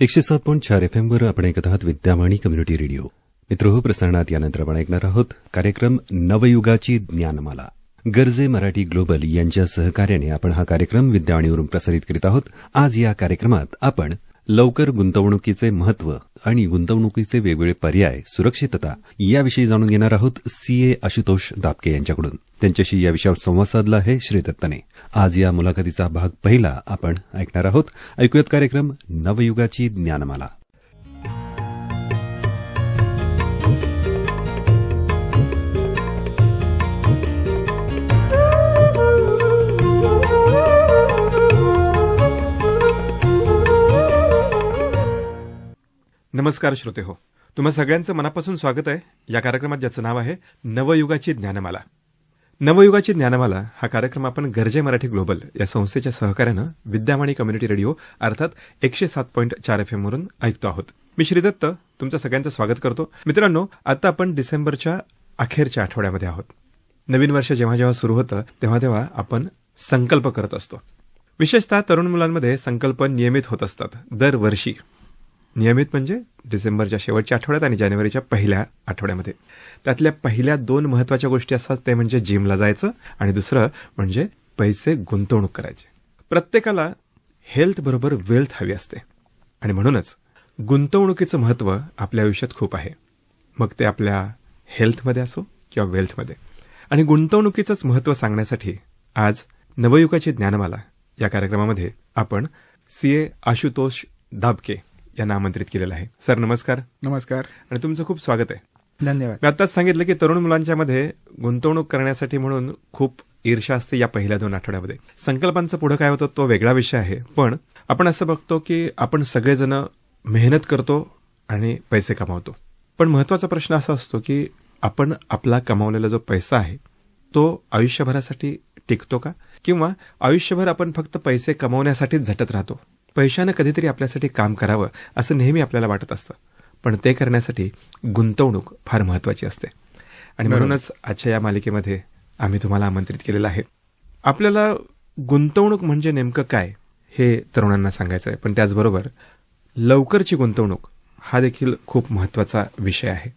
107.4 FM वर आपण ऐकत आहात विद्यावाणी कम्युनिटी रेडिओ. मित्रहो, प्रसारणात यानंतर आपण ऐकणार आहोत कार्यक्रम नवयुगाची ज्ञानमाला. गरजे मराठी ग्लोबल यांच्या सहकार्याने आपण हा कार्यक्रम विद्यावाणीवरून प्रसारित करीत आहोत. आज या कार्यक्रमात आपण लवकर गुंतवणुकीचे महत्व आणि गुंतवणुकीचे वेगवेगळे पर्याय, सुरक्षितता याविषयी जाणून घेणार आहोत सीए आशुतोष दाबके यांच्याकडून. त्यांच्याशी या विषयावर संवाद साधला आहे श्री दत्तने. आज या मुलाखतीचा भाग पहिला आपण ऐकणार आहोत. ऐकूयात कार्यक्रम नवयुगाची ज्ञानमाला. नमस्कार श्रोते हो, तुम्हा सगळ्यांचं मनापासून स्वागत आहे या कार्यक्रमात, ज्याचं नाव आहे नवयुगाची ज्ञानमाला. नवयुगाची ज्ञानमाला हा कार्यक्रम आपण गरजे मराठी ग्लोबल या संस्थेच्या सहकार्यानं विद्यावाणी कम्युनिटी रेडिओ अर्थात 107.4 FM वरून ऐकतो आहोत. मी श्री दत्त तुमचं सगळ्यांचं स्वागत करतो. मित्रांनो, आता आपण डिसेंबरच्या अखेरच्या आठवड्यामध्ये आहोत. नवीन वर्ष जेव्हा जेव्हा सुरू होतं तेव्हा आपण संकल्प करत असतो. विशेषतः तरुण मुलांमध्ये संकल्प नियमित होत असतात दरवर्षी. नियमित म्हणजे डिसेंबरच्या शेवटच्या आठवड्यात आणि जानेवारीच्या पहिल्या आठवड्यामध्ये. त्यातल्या पहिल्या 2 महत्वाच्या गोष्टी असतात, ते म्हणजे जिमला जायचं आणि दुसरं म्हणजे पैसे गुंतवणूक करायचे. प्रत्येकाला हेल्थ बरोबर वेल्थ हवी असते आणि म्हणूनच गुंतवणुकीचं महत्व आपल्या आयुष्यात खूप आहे, मग ते आपल्या हेल्थमध्ये असो किंवा वेल्थमध्ये. आणि गुंतवणुकीचंच महत्व सांगण्यासाठी आज नवयुगाची ज्ञानमाला या कार्यक्रमामध्ये आपण सीए आशुतोष दाबके यांना आमंत्रित केलेलं आहे. सर नमस्कार. नमस्कार आणि तुमचं खूप स्वागत आहे. धन्यवाद. मी आत्ताच सांगितलं की तरुण मुलांच्या मध्ये गुंतवणूक करण्यासाठी म्हणून खूप ईर्ष्या असते या पहिल्या 2 आठवड्यामध्ये. संकल्पांचं पुढे काय होतं तो वेगळा विषय आहे, पण आपण असं बघतो की आपण सगळेजण मेहनत करतो आणि पैसे कमावतो. पण महत्वाचा प्रश्न असा असतो की आपण आपला कमावलेला जो पैसा आहे तो आयुष्यभरासाठी टिकतो का, किंवा आयुष्यभर आपण फक्त पैसे कमावण्यासाठीच झटत राहतो. पैशानं कधीतरी आपल्यासाठी काम करावं असं नेहमी आपल्याला वाटत असतं, पण ते करण्यासाठी गुंतवणूक फार महत्वाची असते. आणि म्हणूनच आजच्या या मालिकेमध्ये आम्ही तुम्हाला आमंत्रित केलेलं आहे. आपल्याला गुंतवणूक म्हणजे नेमकं काय हे तरुणांना सांगायचं आहे, पण त्याचबरोबर लवकरची गुंतवणूक हा देखील खूप महत्वाचा विषय आहे.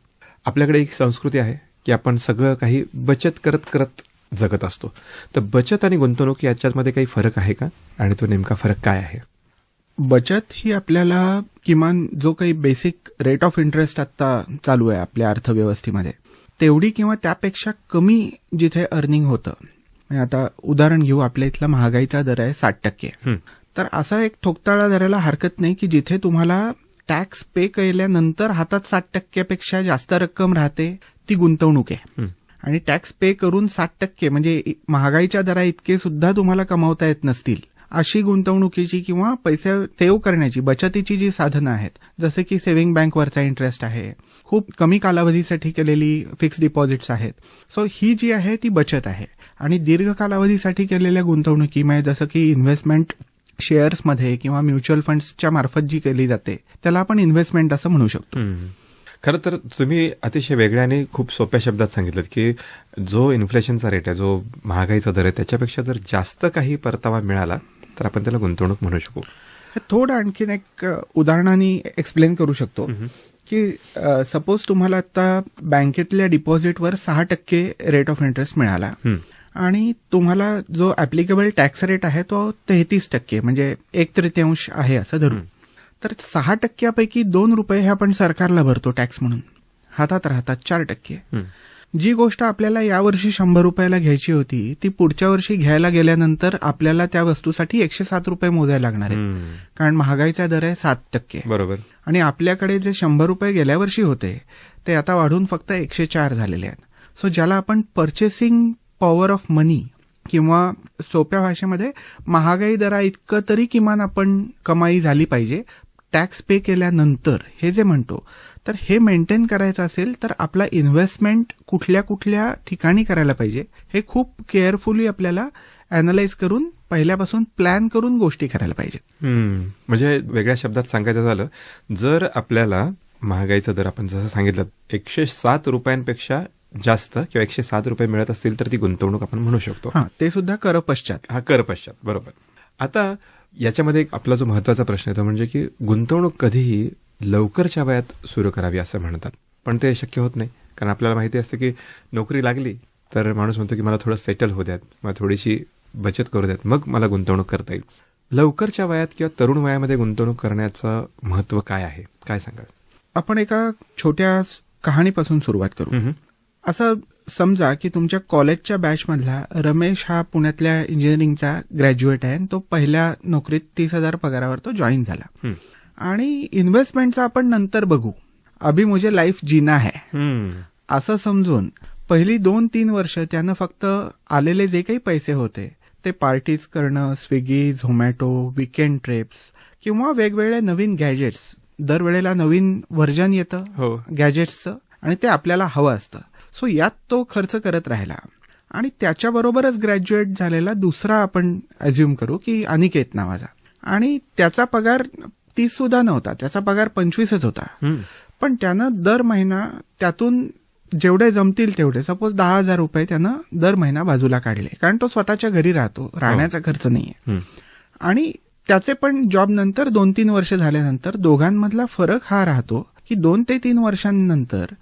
आपल्याकडे एक संस्कृती आहे की आपण सगळं काही बचत करत करत जगत असतो. तर बचत आणि गुंतवणूक याच्यामध्ये काही फरक आहे का, आणि तो नेमका फरक काय आहे? बचत ही आपल्याला किमान जो काही बेसिक रेट ऑफ इंटरेस्ट आता चालू आहे आपल्या अर्थव्यवस्थेमध्ये तेवढी किंवा त्यापेक्षा कमी जिथे अर्निंग होतं. आता उदाहरण घेऊ, आपल्या इथला महागाईचा दर आहे 60%. तर असा एक ठोकताळा धरायला हरकत नाही की जिथे तुम्हाला टॅक्स पे केल्यानंतर हातात 60%पेक्षा जास्त रक्कम राहते ती गुंतवणूक आहे. आणि टॅक्स पे करून 60% म्हणजे महागाईच्या दरा इतके सुद्धा तुम्हाला कमावता येत नसतील अशी गुंतवणुकीची किंवा पैसे सेव्ह करण्याची बचतीची जी साधनं आहेत, जसे की सेव्हिंग बँकवरचा इंटरेस्ट आहे, खूप कमी कालावधीसाठी केलेली फिक्स्ड डिपॉझिट्स आहेत. सो ही जी आहे ती बचत आहे. आणि दीर्घ कालावधीसाठी केलेल्या गुंतवणुकी म्हणजे जसं की इन्व्हेस्टमेंट शेअर्समध्ये किंवा म्युच्युअल फंड्सच्या मार्फत जी केली जाते त्याला आपण इन्व्हेस्टमेंट असं म्हणू शकतो. खरं तर तुम्ही अतिशय वेगळ्या आणि खूप सोप्या शब्दात सांगितलं की जो इन्फ्लेशनचा रेट आहे, जो महागाईचा दर आहे, त्याच्यापेक्षा जर जास्त काही परतावा मिळाला तर आपण त्याला गुंतवणूक म्हणू शकू. थोडं आणखीन एक उदाहरणाने एक्सप्लेन करू शकतो की सपोज तुम्हाला आता बँकेतल्या डिपॉझिटवर 6% रेट ऑफ इंटरेस्ट मिळाला आणि तुम्हाला जो ऍप्लिकेबल टॅक्स रेट आहे तो 33% म्हणजे 1/3 आहे असं धरू. तर 6%पैकी 2 रुपये हे आपण सरकारला भरतो टॅक्स म्हणून, हातात राहतात 4%. जी गोष्ट आपल्याला यावर्षी 100 रुपयाला घ्यायची होती ती पुढच्या वर्षी घ्यायला गेल्यानंतर आपल्याला त्या वस्तूसाठी 107 रुपये मोजायला लागणार आहेत, कारण महागाईचा दर आहे 7%. बरोबर. आणि आपल्याकडे जे 100 रुपये गेल्या वर्षी होते ते आता वाढून फक्त 104 झालेले आहेत. सो ज्याला आपण पर्चेसिंग पॉवर ऑफ मनी किंवा सोप्या भाषेमध्ये महागाई दरा इतकं तरी किमान आपण कमाई झाली पाहिजे टॅक्स पे केल्यानंतर, हे जे म्हणतो, तर हे मेंटेन करायचं असेल तर आपला इन्व्हेस्टमेंट कुठल्या कुठल्या ठिकाणी करायला पाहिजे हे खूप केअरफुली आपल्याला अॅनालाइज करून पहिल्यापासून प्लॅन करून गोष्टी करायला पाहिजे. म्हणजे वेगळ्या शब्दात सांगायचं झालं, जर आपल्याला महागाईचा दर आपण जसं सांगितलं 107 रुपयांपेक्षा जास्त किंवा 107 रुपये मिळत असतील तर ती गुंतवणूक आपण म्हणू शकतो. ते सुद्धा कर पश्चात. कर पश्चात, बरोबर. आता याच्यामध्ये एक आपला जो महत्वाचा प्रश्न येतो म्हणजे की गुंतवणूक कधीही लवकरच्या वयात सुरू करावी असं म्हणतात, पण ते शक्य होत नाही. कारण आपल्याला माहिती असतं की नोकरी लागली तर माणूस म्हणतो की मला थोडं सेटल होऊ द्यात, मला थोडीशी बचत करू द्यात, मग मला गुंतवणूक करता येईल. लवकरच्या वयात किंवा तरुण वयामध्ये गुंतवणूक करण्याचं महत्व काय आहे, काय सांगाल? आपण एका छोट्या कहाणीपासून सुरुवात करू. असं समजा की तुमच्या कॉलेजच्या बॅचमधला रमेश हा पुण्यातल्या इंजिनिअरिंगचा ग्रॅज्युएट आहे आणि तो पहिल्या नोकरीत 30,000 पगारावर तो जॉईन झाला. आणि इन्व्हेस्टमेंटचं आपण नंतर बघू, अभी मुझे लाईफ जीना है असं समजून पहिली 2-3 वर्ष त्यानं फक्त आलेले जे काही पैसे होते ते पार्टीज करणं, स्विगी, झोमॅटो, विकेंड ट्रिप्स किंवा वेगवेगळे नवीन गॅजेट्स, दरवेळेला नवीन व्हर्जन येतं गॅजेट्सचं आणि ते आपल्याला हवं असतं, सो यात तो खर्च करत राहिला. आणि त्याच्याबरोबरच ग्रॅज्युएट झालेला दुसरा आपण अज्युम करू की अनिकेत नावाचा, आणि त्याचा पगार 30 सुद्धा नव्हता, त्याचा पगार 25च होता. पण त्यानं दर महिना त्यातून जेवढे जमतील तेवढे, सपोज 10,000 रुपये त्यानं दर महिना बाजूला काढले, कारण तो स्वतःच्या घरी राहतो, राहण्याचा खर्च नाहीये. आणि त्याचे पण जॉब नंतर 2-3 वर्ष झाल्यानंतर दोघांमधला फरक हा राहतो की 2 ते 3 वर्षांनंतर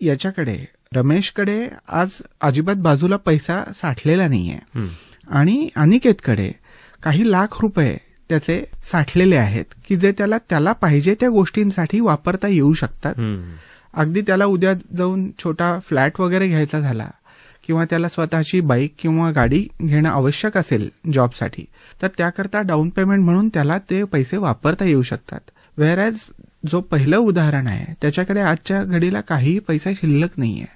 याच्याकडे रमेशकडे आज अजिबात बाजूला पैसा साठलेला नाहीये आणि अनिकेतकडे काही लाख रुपये त्याचे साठलेले आहेत की जे त्याला पाहिजे त्या गोष्टींसाठी वापरता येऊ शकतात. अगदी त्याला उद्या जाऊन छोटा फ्लॅट वगैरे घ्यायचा झाला किंवा त्याला स्वतःची बाईक किंवा गाडी घेणं आवश्यक असेल जॉबसाठी, तर त्याकरता डाऊन पेमेंट म्हणून त्याला ते पैसे वापरता येऊ शकतात. व्हेअरॅज जो पहिलं उदाहरण आहे त्याच्याकडे आजच्या घडीला काहीही पैसा शिल्लक नाहीये.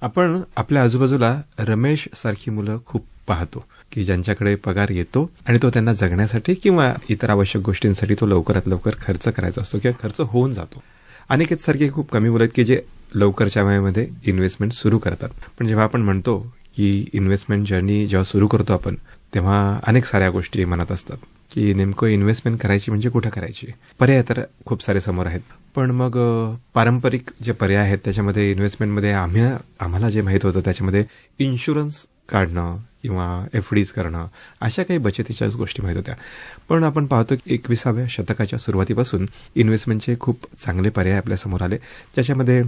आपण आपल्या आजूबाजूला रमेश सारखी मुलं खूप पाहतो की ज्यांच्याकडे पगार येतो आणि तो त्यांना जगण्यासाठी किंवा इतर आवश्यक गोष्टींसाठी तो लवकरात लवकर खर्च करायचा असतो किंवा खर्च होऊन जातो. अनिकेत सारखे खूप कमी मुलं आहेत की जे लवकरच्या वयामध्ये इन्व्हेस्टमेंट सुरू करतात. पण जेव्हा आपण म्हणतो की इन्व्हेस्टमेंट जर्नी जेव्हा सुरू करतो आपण, तेव्हा अनेक साऱ्या गोष्टी मनात असतात की नेमकं इन्व्हेस्टमेंट करायची म्हणजे कुठं करायची. पर्याय तर खूप सारे समोर आहेत, पण मग पारंपरिक जे पर्याय आहेत त्याच्यामध्ये इन्व्हेस्टमेंटमध्ये आम्हाला जे माहित होतं त्याच्यामध्ये इन्शुरन्स काढणं किंवा एफडीज करणं अशा काही बचतीच्याच गोष्टी माहित होत्या. पण आपण पाहतो की 21व्या शतकाच्या सुरुवातीपासून इन्व्हेस्टमेंटचे खूप चांगले पर्याय आपल्यासमोर आले, ज्याच्यामध्ये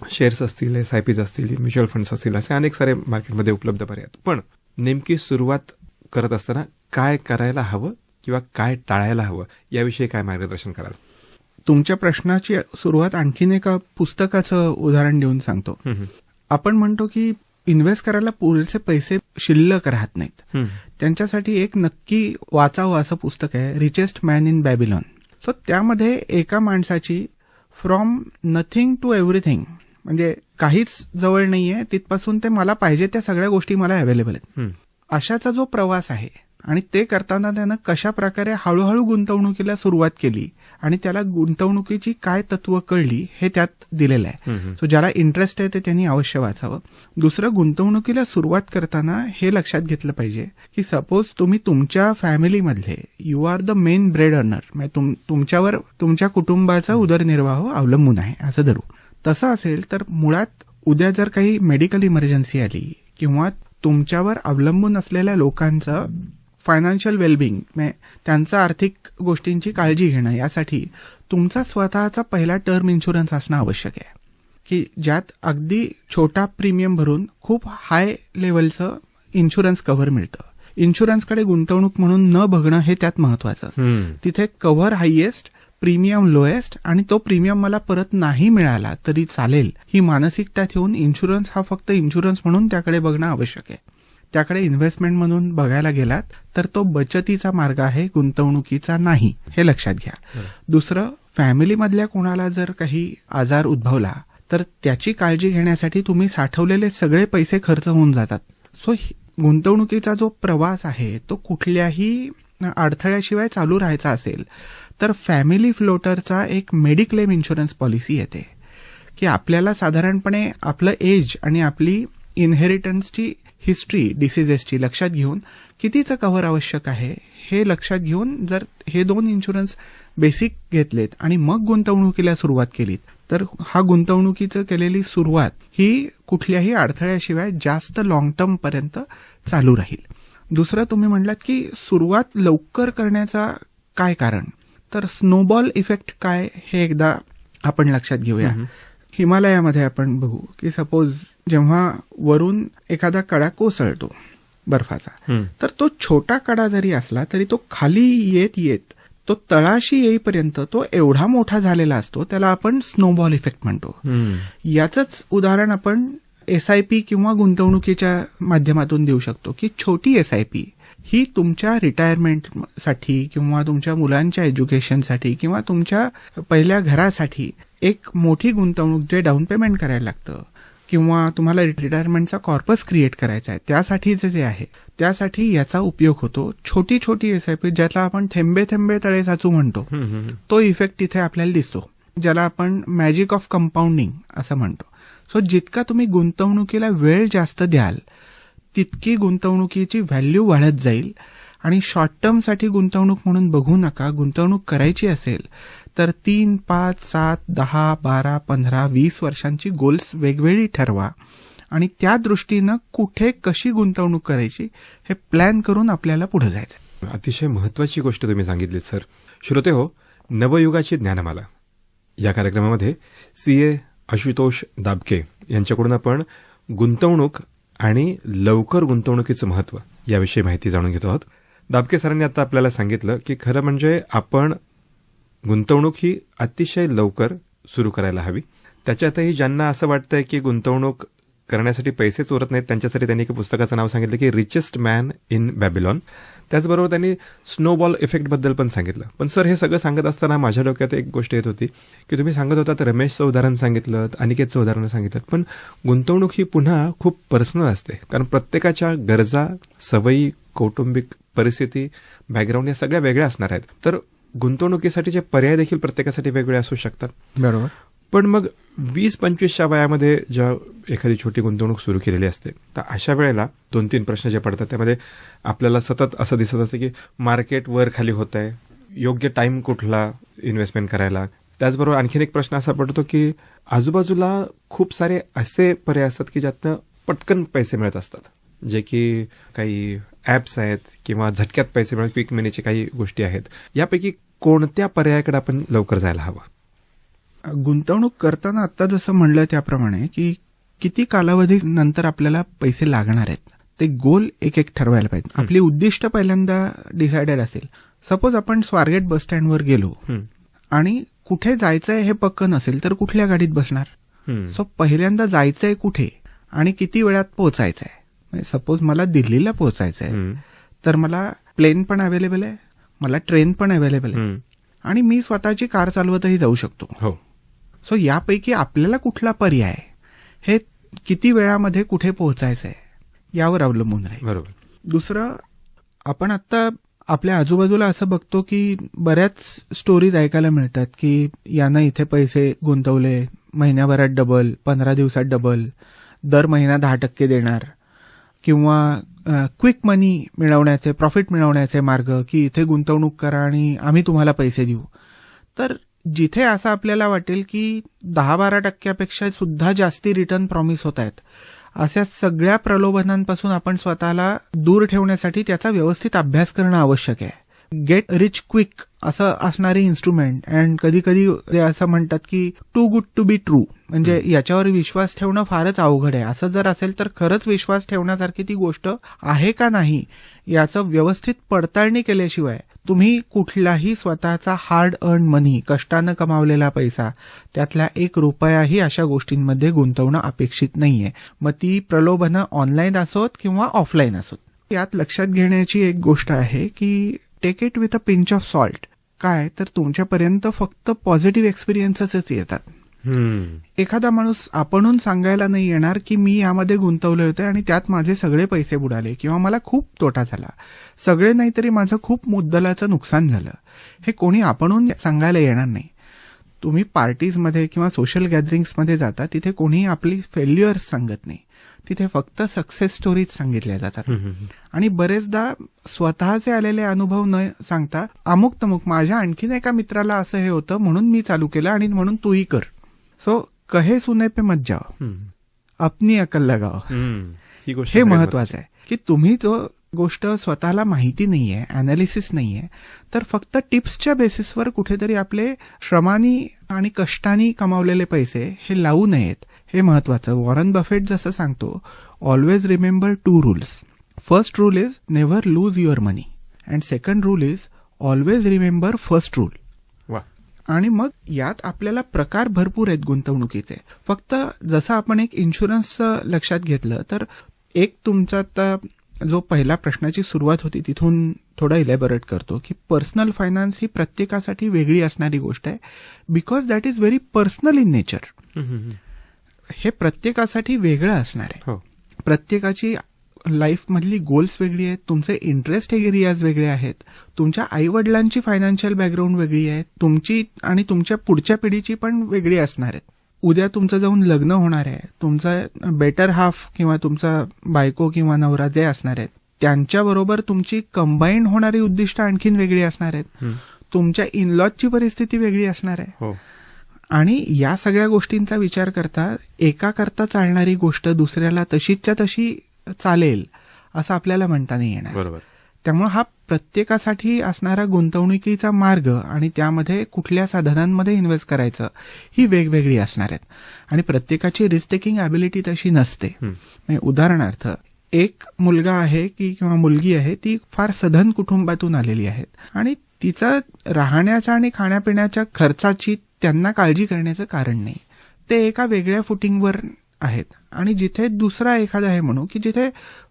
शेअर्स असतील, एसआयपीज असतील, म्युच्युअल फंड्स असतील, असे अनेक सारे मार्केटमध्ये उपलब्ध पर्याय आहेत. पण नेमकी सुरुवात करत असताना काय करायला हवं किंवा काय टाळायला हवं याविषयी काय मार्गदर्शन कराल? तुमच्या प्रश्नाची सुरुवात आणखीन एका पुस्तकाचं उदाहरण देऊन सांगतो. आपण म्हणतो की इन्व्हेस्ट करायला पुरेसे पैसे शिल्लक राहत नाहीत, त्यांच्यासाठी एक नक्की वाचावं असं पुस्तक आहे, richest man in Babylon. So त्यामध्ये एका माणसाची फ्रॉम नथिंग टू एव्हरीथिंग, म्हणजे काहीच जवळ नाहीये तिथपासून ते मला पाहिजे त्या सगळ्या गोष्टी मला अवेलेबल आहेत, अशाचा जो प्रवास आहे आणि ते करताना त्यानं कशा प्रकारे हळूहळू गुंतवणुकीला सुरुवात केली आणि त्याला गुंतवणुकीची काय तत्व कळली हे त्यात दिलेलं आहे. सो ज्याला इंटरेस्ट आहे ते त्यांनी अवश्य वाचावं. दुसरं, गुंतवणुकीला सुरुवात करताना हे लक्षात घेतलं पाहिजे की सपोज तुम्ही तुमच्या फॅमिलीमधले you are the main bread earner, म्हणजे तुमच्यावर तुमच्या कुटुंबाचा उदरनिर्वाह अवलंबून आहे असं धरू. तसं असेल तर मुळात उद्या जर काही मेडिकल इमर्जन्सी आली किंवा तुमच्यावर अवलंबून असलेल्या लोकांचं फायनान्शियल वेलबिंग, म्हणजे त्यांचं आर्थिक गोष्टींची काळजी घेणं, यासाठी तुमचा स्वतःचा पहिला टर्म इन्शुरन्स असणं आवश्यक आहे की ज्यात अगदी छोटा प्रीमियम भरून खूप हाय लेवलचं इन्शुरन्स कव्हर मिळतं. इन्शुरन्सकडे गुंतवणूक म्हणून न बघणं हे त्यात महत्वाचं. तिथे कव्हर हायएस्ट, प्रीमियम लोएस्ट आणि तो प्रीमियम मला परत नाही मिळाला तरी चालेल ही मानसिकता ठेवून इन्शुरन्स हा फक्त इन्शुरन्स म्हणून त्याकडे बघणं आवश्यक आहे. त्याकडे इन्व्हेस्टमेंट म्हणून बघायला गेलात तर तो बचतीचा मार्ग आहे, गुंतवणुकीचा नाही, हे लक्षात घ्या. दुसरं, फॅमिलीमधल्या कोणाला जर काही आजार उद्भवला तर त्याची काळजी घेण्यासाठी तुम्ही साठवलेले सगळे पैसे खर्च होऊन जातात. सो गुंतवणुकीचा जो प्रवास आहे तो कुठल्याही अडथळ्याशिवाय चालू राहायचा असेल तर फॅमिली फ्लोटरचा एक मेडिक्लेम इन्शुरन्स पॉलिसी येते की आपल्याला साधारणपणे आपलं एज आणि आपली इनहेरिटन्सची हिस्ट्री डिसिजेसची लक्षात घेऊन कितीचं कव्हर आवश्यक आहे हे लक्षात घेऊन जर हे 2 इन्शुरन्स बेसिक घेतलेत आणि मग गुंतवणुकीला सुरुवात केलीत तर हा गुंतवणुकीचं केलेली सुरुवात ही कुठल्याही अडथळ्याशिवाय जास्त लॉंग टर्म पर्यंत चालू राहील. दुसरं तुम्ही म्हणलात की सुरुवात लवकर करण्याचा काय कारण, तर स्नोबॉल इफेक्ट काय हे एकदा आपण लक्षात घेऊया. हिमालयामध्ये आपण बघू की सपोज जेव्हा वरून एखादा कडा कोसळतो बर्फाचा, तर तो छोटा कडा जरी असला तरी तो खाली येत येत तो तळाशी येईपर्यंत तो एवढा मोठा झालेला असतो, त्याला आपण स्नोबॉल इफेक्ट म्हणतो. याचंच उदाहरण आपण SIP किंवा गुंतवणुकीच्या माध्यमातून देऊ शकतो की छोटी SIP ही तुमच्या रिटायरमेंटसाठी किंवा तुमच्या मुलांच्या एज्युकेशनसाठी किंवा तुमच्या पहिल्या घरासाठी एक मोठी गुंतवणूक, जे डाऊन पेमेंट करायला लागतं किंवा तुम्हाला रिटायरमेंटचा कॉर्पस क्रिएट करायचा आहे त्यासाठीचे जे आहे त्यासाठी याचा उपयोग होतो. छोटी छोटी SIP ज्याला आपण थेंबे थेंबे तळे साचू म्हणतो, तो इफेक्ट इथे आपल्याला दिसतो, ज्याला आपण मॅजिक ऑफ कंपाऊंडिंग असं म्हणतो. सो जितका तुम्ही गुंतवणुकीला वेळ जास्त द्याल तितकी गुंतवणुकीची व्हॅल्यू वाढत जाईल. आणि शॉर्ट टर्मसाठी गुंतवणूक म्हणून बघू नका. गुंतवणूक करायची असेल तर 3, 5, 7, 10, 12, 15, 20 वर्षांची गोल्स वेगवेगळी ठरवा आणि त्या दृष्टीनं कुठे कशी गुंतवणूक करायची हे प्लॅन करून आपल्याला पुढे जायचं. अतिशय महत्वाची गोष्ट तुम्ही सांगितलीत सर. श्रोते हो, नवयुगाची ज्ञानमाला या कार्यक्रमामध्ये CA आशुतोष दाबके यांच्याकडून आपण गुंतवणूक आणि लवकर गुंतवणुकीचं महत्व याविषयी माहिती जाणून घेतो आहोत. दाबके सरांनी आता आपल्याला सांगितलं की खरं म्हणजे आपण गुंतवणूक ही अतिशय लवकर सुरू करायला हवी. त्याच्यातही ज्यांना असं वाटतंय की गुंतवणूक करण्यासाठी पैसेच उरत नाहीत त्यांच्यासाठी त्यांनी एका पुस्तकाचं नाव सांगितलं की रिचेस्ट मॅन इन बॅबिलॉन. त्याचबरोबर त्यांनी स्नोबॉल इफेक्टबद्दल पण सांगितलं. पण सर हे सगळं सांगत असताना माझ्या डोक्यात एक गोष्ट येत होती की तुम्ही सांगत होता तर रमेशचं उदाहरण सांगितलं, अनिकेतचं उदाहरण सांगितलं, पण गुंतवणूक ही पुन्हा खूप पर्सनल असते. कारण प्रत्येकाच्या गरजा, सवयी, कौटुंबिक परिस्थिती, बॅकग्राऊंड या सगळ्या वेगळ्या असणार आहेत. तर गुंतवणुकीसाठीचे पर्याय देखील प्रत्येकासाठी वेगवेगळे असू शकतात. बरोबर. पण मग 20-25च्या वयामध्ये जेव्हा एखादी छोटी गुंतवणूक सुरू केलेली असते तर अशा वेळेला 2-3 प्रश्न जे पडतात त्यामध्ये आपल्याला सतत असं दिसत असतं की मार्केट वर खाली होत आहे, योग्य टाइम कुठला इन्व्हेस्टमेंट करायला. त्याचबरोबर आणखीन एक प्रश्न असा पडतो की आजूबाजूला खूप सारे असे पर्याय असतात की ज्यातनं पटकन पैसे मिळत असतात, जे की काही ॲप्स आहेत किंवा झटक्यात पैसे मिळत, क्विक मनीचे काही गोष्टी आहेत. यापैकी कोणत्या पर्यायाकडे आपण लवकर जायला हवं? गुंतवणूक करताना आता जसं म्हणलं त्याप्रमाणे की किती कालावधी नंतर आपल्याला पैसे लागणार आहेत ते गोल एक एक ठरवायला पाहिजे. आपली उद्दिष्ट पहिल्यांदा डिसाइडेड असेल. सपोज आपण स्वारगेट बस स्टँडवर गेलो आणि कुठे जायचंय हे पक्क नसेल तर कुठल्या गाडीत बसणार. सो पहिल्यांदा जायचंय कुठे आणि किती वेळात पोहोचायचंय. सपोज मला दिल्लीला पोहोचायचंय तर मला प्लेन पण अवेलेबल आहे, मला ट्रेन पण अवेलेबल आहे आणि मी स्वतःची कार चालवतही जाऊ शकतो. हो. सो यापैकी आपल्याला कुठला पर्याय, हे किती वेळामध्ये कुठे पोहोचायचंय यावर अवलंबून राहील. बरोबर. दुसरं, आपण आता आपल्या आजूबाजूला असं बघतो की बऱ्याच स्टोरीज ऐकायला मिळतात की यानं इथे पैसे गुंतवले, महिन्याभरात डबल, 15 दिवसात डबल, दर महिना 10% देणार, किंवा क्विक मनी मिळवण्याचे, प्रॉफिट मिळवण्याचे मार्ग की इथे गुंतवणूक करा आणि आम्ही तुम्हाला पैसे देऊ. तर जिथे असं आपल्याला वाटेल की 10-12% सुद्धा जास्ती रिटर्न प्रॉमिस होत आहेत, अशा सगळ्या प्रलोभनांपासून आपण स्वतःला दूर ठेवण्यासाठी त्याचा व्यवस्थित अभ्यास करणं आवश्यक आहे. गेट रिच क्विक असं असणारी इन्स्ट्रुमेंट, अँड कधी कधी ते असं म्हणतात की too good to be true, म्हणजे याच्यावर विश्वास ठेवणं फारच अवघड आहे. असं जर असेल तर खरंच विश्वास ठेवण्यासारखी ती गोष्ट आहे का नाही याचं व्यवस्थित पडताळणी केल्याशिवाय तुम्ही कुठलाही स्वतःचा हार्ड अर्न मनी, कष्टानं कमावलेला पैसा, त्यातला 1 रुपयाही अशा गोष्टींमध्ये गुंतवणं अपेक्षित नाहीये. मग ती प्रलोभनं ऑनलाईन असोत किंवा ऑफलाईन असोत. यात लक्षात घेण्याची एक गोष्ट आहे की take it with a pinch of salt. काय तर तुमच्यापर्यंत फक्त पॉझिटिव्ह एक्सपिरियन्सेसच येतात. एखादा माणूस आपणहून सांगायला नाही येणार की मी यामध्ये गुंतवले होते आणि त्यात माझे सगळे पैसे बुडाले किंवा मला खूप तोटा झाला, सगळे नाही तरी माझं खूप मुद्दलाचं नुकसान झालं, हे कोणी आपणहून सांगायला येणार नाही. तुम्ही पार्टीजमध्ये किंवा सोशल गॅदरिंग्समध्ये जाता तिथे कोणी आपली फेल्युअर्स सांगत नाही, तिथे फक्त सक्सेस स्टोरीज सांगितल्या जातात. आणि बरेचदा स्वतःचे आलेले अनुभव न सांगता अमुक तमुक माझ्या आणखीन एका मित्राला असं हे होतं म्हणून मी चालू केलं आणि म्हणून तूही कर. सो कहे सुने पे मत जाओ, अपनी अकल लगाओ. ही गोष्ट हे महत्वाचं आहे की तुम्ही जो गोष्ट स्वतःला माहिती नाहीये, अनालिसिस नाहीये, तर फक्त टिप्सच्या बेसिसवर कुठेतरी आपले श्रमानी आणि कष्टानी कमावलेले पैसे हे लावू नयेत, हे महत्वाचं. वॉरन बफेट जसं सांगतो, always remember 2 rules. First rule is never lose your money and second rule is always remember first rule. आणि मग यात आपल्याला प्रकार भरपूर आहेत गुंतवणुकीचे. फक्त जसं आपण एक इन्शुरन्स लक्षात घेतलं तर एक तुमचा आता जो पहिला प्रश्नाची सुरुवात होती तिथून थोडा इलॅबोरेट करतो की पर्सनल फायनान्स ही प्रत्येकासाठी वेगळी असणारी गोष्ट आहे, because that is very personal in nature. हे प्रत्येकासाठी वेगळं असणार आहे. प्रत्येकाची लाईफमधली गोल्स वेगळी आहेत, तुमचे इंटरेस्ट एरियाज वेगळे आहेत, तुमच्या आईवडिलांची फायनान्शियल बॅकग्राऊंड वेगळी आहे, तुमची आणि तुमच्या पुढच्या पिढीची पण वेगळी असणार आहेत. उद्या तुमचं जाऊन लग्न होणार आहे, तुमचा बेटर हाफ किंवा तुमचा बायको किंवा नवरा जे असणार आहेत त्यांच्याबरोबर तुमची कंबाईंड होणारी उद्दिष्ट आणखीन वेगळी असणार आहेत, तुमच्या इनलॉजची परिस्थिती वेगळी असणार आहे. आणि या सगळ्या गोष्टींचा विचार करता एका करता चालणारी गोष्ट दुसऱ्याला तशीच्या तशी चालेल असं आपल्याला म्हणता नाही येणार. बरोबर. त्यामुळे हा प्रत्येकासाठी असणारा गुंतवणुकीचा मार्ग आणि त्यामध्ये कुठल्या साधनांमध्ये इन्व्हेस्ट करायचं ही वेगवेगळी असणार आहेत. आणि प्रत्येकाची रिस्क टेकिंग ॲबिलिटी तशी नसते. उदाहरणार्थ एक मुलगा आहे किंवा मुलगी आहे, ती फार सधन कुटुंबातून आलेली आहेत आणि तिचा राहण्याचा आणि खाण्यापिण्याच्या खर्चाची त्यांना काळजी करण्याचं कारण नाही. ते एका वेगळ्या फुटिंगवर आहेत. आणि जिथे दुसरा एखादा आहे म्हणू की जिथे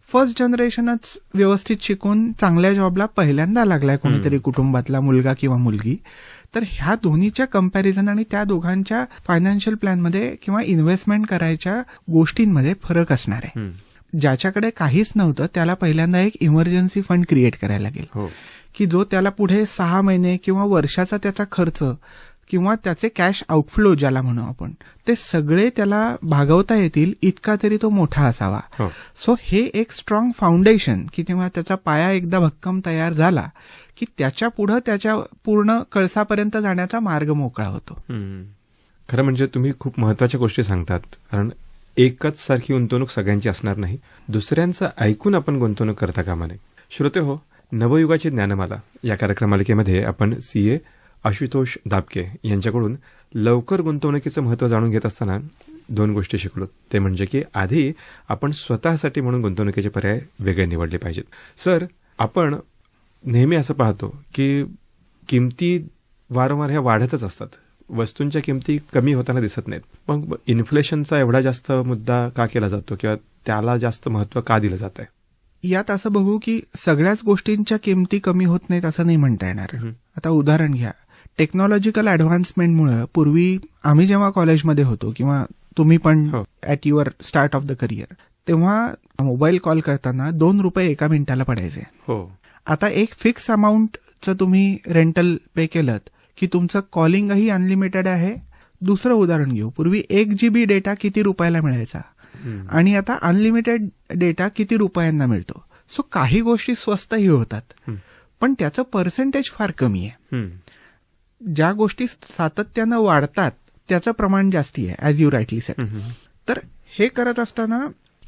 फर्स्ट जनरेशनच व्यवस्थित शिकून चांगल्या जॉबला पहिल्यांदा लागलाय कोणीतरी कुटुंबातला मुलगा किंवा मुलगी, तर ह्या दोन्हीच्या कंपॅरिझन आणि त्या दोघांच्या फायनान्शियल प्लॅनमध्ये किंवा इन्व्हेस्टमेंट करायच्या गोष्टींमध्ये फरक असणार आहे. ज्याच्याकडे काहीच नव्हतं त्याला पहिल्यांदा एक इमर्जन्सी फंड क्रिएट करायला लागेल की जो त्याला पुढे 6 महिने किंवा वर्षाचा त्याचा खर्च किंवा त्याचे कॅश आउटफ्लो ज्याला म्हणू आपण, ते सगळे त्याला भागवता येतील इतका तरी तो मोठा असावा. सो हे एक स्ट्रॉंग फाउंडेशन की तेव्हा त्याचा पाया एकदा भक्कम तयार झाला की त्याच्या पुढे त्याच्या पूर्ण कळसापर्यंत जाण्याचा मार्ग मोकळा होतो. खरं म्हणजे तुम्ही खूप महत्वाच्या गोष्टी सांगतात, कारण एकच सारखी गुंतवणूक सगळ्यांची असणार नाही. दुसऱ्यांचं ऐकून आपण गुंतवणूक करता कामा नये. श्रोते हो, नवयुगाची ज्ञानमाला या कार्यक्रमालिकेमध्ये आपण CA आशुतोष दाबके यांच्याकडून लवकर गुंतवणुकीचं महत्त्व जाणून घेत असताना 2 गोष्टी शिकलो. ते म्हणजे की आधी आपण स्वतःसाठी म्हणून गुंतवणुकीचे पर्याय वेगळे निवडले पाहिजेत. सर, आपण नेहमी असं पाहतो की किमती वारंवार ह्या वाढतच असतात, वस्तूंच्या किमती कमी होताना दिसत नाहीत. मग इन्फ्लेशनचा एवढा जास्त मुद्दा का केला जातो किंवा त्याला जास्त महत्त्व का दिलं जात आहे? यात असं बघू की सगळ्याच गोष्टींच्या किमती कमी होत नाहीत असं नाही म्हणता येणार. आता उदाहरण घ्या, टेक्नॉलॉजिकल ऍडव्हान्समेंटमुळे पूर्वी आम्ही जेव्हा कॉलेजमध्ये होतो किंवा तुम्ही पण at your start of the career, तेव्हा मोबाईल कॉल करताना 2 रुपये 1 मिनिटाला पडायचे. आता एक फिक्स अमाऊंटचं तुम्ही रेंटल पे केलं की तुमचं कॉलिंगही अनलिमिटेड आहे. दुसरं उदाहरण घेऊ, पूर्वी 1 GB डेटा किती रुपयाला मिळायचा आणि आता अनलिमिटेड डेटा किती रुपयांना मिळतो. सो काही गोष्टी स्वस्तही होतात पण त्याचं पर्सेंटेज फार कमी आहे. ज्या गोष्टी सातत्यानं वाढतात त्याचं प्रमाण जास्ती आहे, ॲज यू राईटली सेड. तर हे करत असताना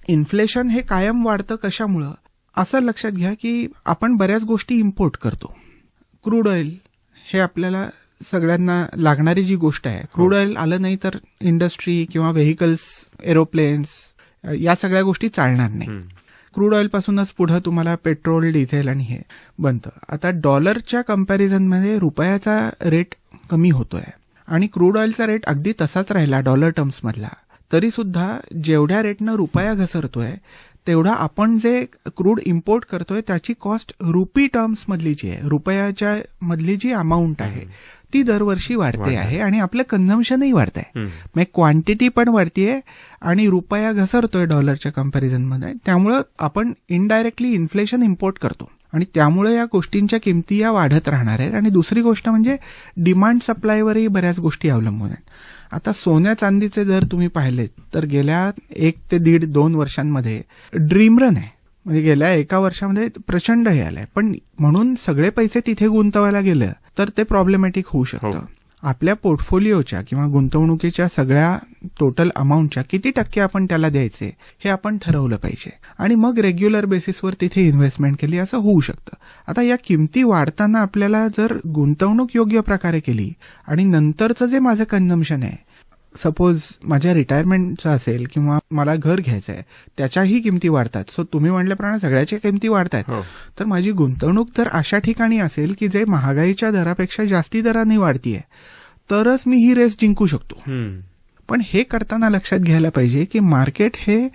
इन्फ्लेशन हे कायम वाढतं कशामुळं असं लक्षात घ्या की आपण बऱ्याच गोष्टी इम्पोर्ट करतो. क्रूड ऑइल हे आपल्याला सगळ्यांना लागणारी जी गोष्ट आहे, क्रूड ऑइल आलं नाही तर इंडस्ट्री किंवा व्हेकल्स, एरोप्लेन्स या सगळ्या गोष्टी चालणार नाही. क्रूड ऑइल पासूनच पुढे तुम्हाला पेट्रोल, डिझेल आणि हे बनतं. आता डॉलरच्या कंपॅरिझनमध्ये रुपयाचा रेट कमी होतोय आणि क्रूड ऑइलचा रेट अगदी तसाच राहिला डॉलर टर्म्स मधला, तरी सुद्धा जेवढ्या रेटनं रुपया घसरतोय तेवढा आपण जे क्रूड इम्पोर्ट करतोय त्याची कॉस्ट रुपी टर्म्स मधली जी आहे, रुपयाच्या मधली जी अमाऊंट आहे ती दरवर्षी वाढते आहे आणि आपलं कन्झम्पशनही वाढत आहे. मग क्वांटिटी पण वाढतीये आणि रुपया घसरतोय डॉलरच्या कंपॅरिझनमध्ये. त्यामुळं आपण इनडायरेक्टली इन्फ्लेशन इम्पोर्ट करतो आणि त्यामुळे या गोष्टींच्या किमती या वाढत राहणार आहेत. आणि दुसरी गोष्ट म्हणजे डिमांड सप्लायवरही बऱ्याच गोष्टी अवलंबून आहेत. आता सोन्या चांदीचे दर तुम्ही पाहिलेत तर गेल्या 1 ते 1.5-2 वर्षांमध्ये ड्रीम रन आहे. म्हणजे गेल्या 1 वर्षामध्ये प्रचंड हे आलंय. पण म्हणून सगळे पैसे तिथे गुंतवायला गेलं तर ते प्रॉब्लेमॅटिक होऊ शकतं. आपल्या पोर्टफोलिओच्या किंवा गुंतवणुकीच्या सगळ्या टोटल अमाऊंटच्या किती टक्के आपण त्याला द्यायचे हे आपण ठरवलं पाहिजे आणि मग रेग्युलर बेसिसवर तिथे इन्व्हेस्टमेंट केली असं होऊ शकतं. आता या किमती वाढताना आपल्याला जर गुंतवणूक योग्य प्रकारे केली आणि नंतरचं जे माझं कन्झम्पशन आहे, सपोज माझ्या रिटायरमेंटचं असेल किंवा मला घर घ्यायचं आहे, त्याच्याही किमती वाढतात. सो तुम्ही म्हटल्याप्रमाणे सगळ्याच्या किमती वाढतात. तर माझी गुंतवणूक जर अशा ठिकाणी असेल की जे महागाईच्या दरापेक्षा जास्ती दराने वाढतीये, तरच मी ही रेस जिंकू शकतो. पण हे करताना लक्षात घ्यायला पाहिजे की मार्केट हे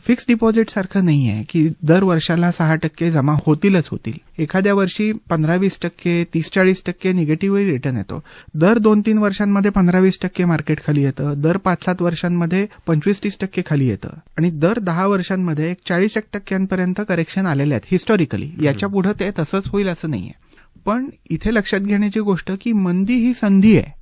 फिक्स डिपॉझिट सारखं नाही आहे की दर वर्षाला 6% जमा होतीलच होतील. एखाद्या वर्षी 15-20%, 30-40% निगेटिव्ह रिटर्न येतो. दर 2-3 वर्षांमध्ये 15-20% मार्केट खाली येतं. दर 5-7 वर्षांमध्ये 25-30% खाली येतं आणि दर 10 वर्षांमध्ये 40% करेक्शन आलेले आहेत हिस्टॉरिकली. याच्या पुढे ते तसंच होईल असं नाहीये. पण इथे लक्षात घेण्याची गोष्ट की मंदी ही संधी आहे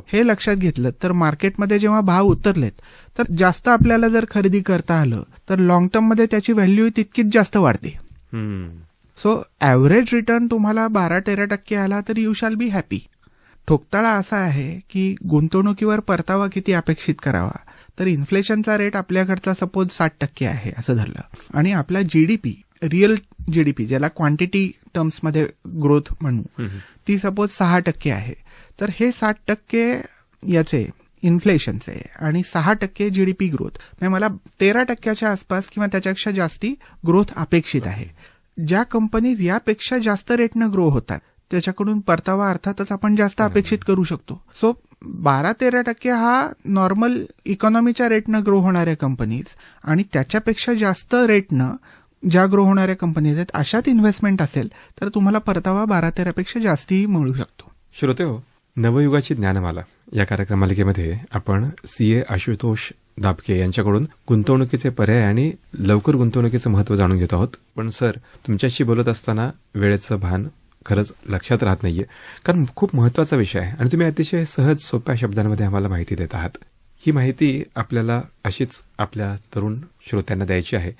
हे लक्षात घेतलं तर मार्केटमध्ये जेव्हा भाव उतरलेत तर जास्त आपल्याला जर खरेदी करता आलं तर लॉंग टर्म मध्ये त्याची व्हॅल्यू तितकीच जास्त वाढते. सो ऍव्हरेज रिटर्न तुम्हाला 12-13% आला तर यू शॅल बी हॅपी. ठोकताळा असा आहे की गुंतवणुकीवर परतावा किती अपेक्षित करावा. तर इन्फ्लेशनचा रेट आपल्याकडचा सपोज 60% आहे असं धरलं आणि आपला जीडीपी, रिअल जीडीपी ज्याला क्वांटिटी टर्म्समध्ये ग्रोथ म्हणू, ती सपोज 6% आहे. तर हे 60% याचे इन्फ्लेशनचे आणि 6% जीडीपी ग्रोथ, म्हणजे मला 13% आसपास किंवा त्याच्यापेक्षा जास्ती ग्रोथ अपेक्षित आहे. ज्या कंपनीज यापेक्षा जास्त रेटनं ग्रो होतात त्याच्याकडून परतावा अर्थातच आपण जास्त अपेक्षित करू शकतो. सो 12-13% हा नॉर्मल इकॉनॉमीच्या रेटनं ग्रो होणाऱ्या कंपनीज आणि त्याच्यापेक्षा जास्त रेटनं ज्या ग्रो होणाऱ्या कंपनीज आहेत अशात इन्व्हेस्टमेंट असेल तर तुम्हाला परतावा 12-13% जास्तीही मिळू शकतो. श्रोते हो, नवयुगाची ज्ञानमाला या कार्यक्रमालिकेमध्ये आपण सीए आशुतोष दाबके यांच्याकडून गुंतवणुकीचे पर्याय आणि लवकर गुंतवणुकीचं महत्त्व जाणून घेत आहोत. पण सर, तुमच्याशी बोलत असताना वेळेचं भान खरंच लक्षात राहत नाहीये, कारण खूप महत्त्वाचा विषय आहे आणि तुम्ही अतिशय सहज सोप्या शब्दांमध्ये आम्हाला माहिती देत आहात. ही माहिती आपल्याला अशीच आपल्या तरुण श्रोत्यांना द्यायची आहे.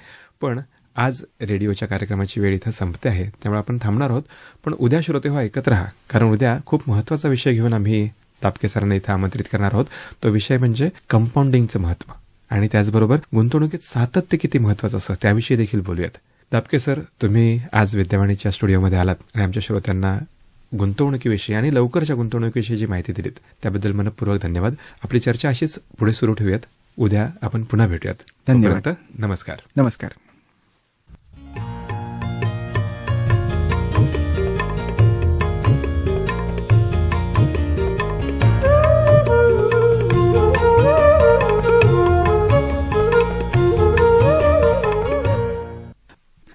पण आज रेडिओच्या कार्यक्रमाची वेळ इथं संपते आहे, त्यामुळे आपण थांबणार आहोत. पण उद्या श्रोते हो ऐकत राहा, कारण उद्या खूप महत्त्वाचा विषय घेऊन आम्ही दाबके सरांना इथं आमंत्रित करणार आहोत. तो विषय म्हणजे कंपाऊंडिंगचं महत्त्व आणि त्याचबरोबर गुंतवणुकीत सातत्य किती महत्त्वाचं असतं त्याविषयी देखील बोलूयात. दाबके सर, तुम्ही आज विद्यावाणीच्या स्टुडिओमध्ये आलात आणि आमच्या श्रोत्यांना गुंतवणुकीविषयी आणि लवकरच्या गुंतवणुकीविषयी जी माहिती दिलीत त्याबद्दल मनपूर्वक धन्यवाद. आपली चर्चा अशीच पुढे सुरू ठेवूयात. उद्या आपण पुन्हा भेटूयात. धन्यवाद. नमस्कार. नमस्कार.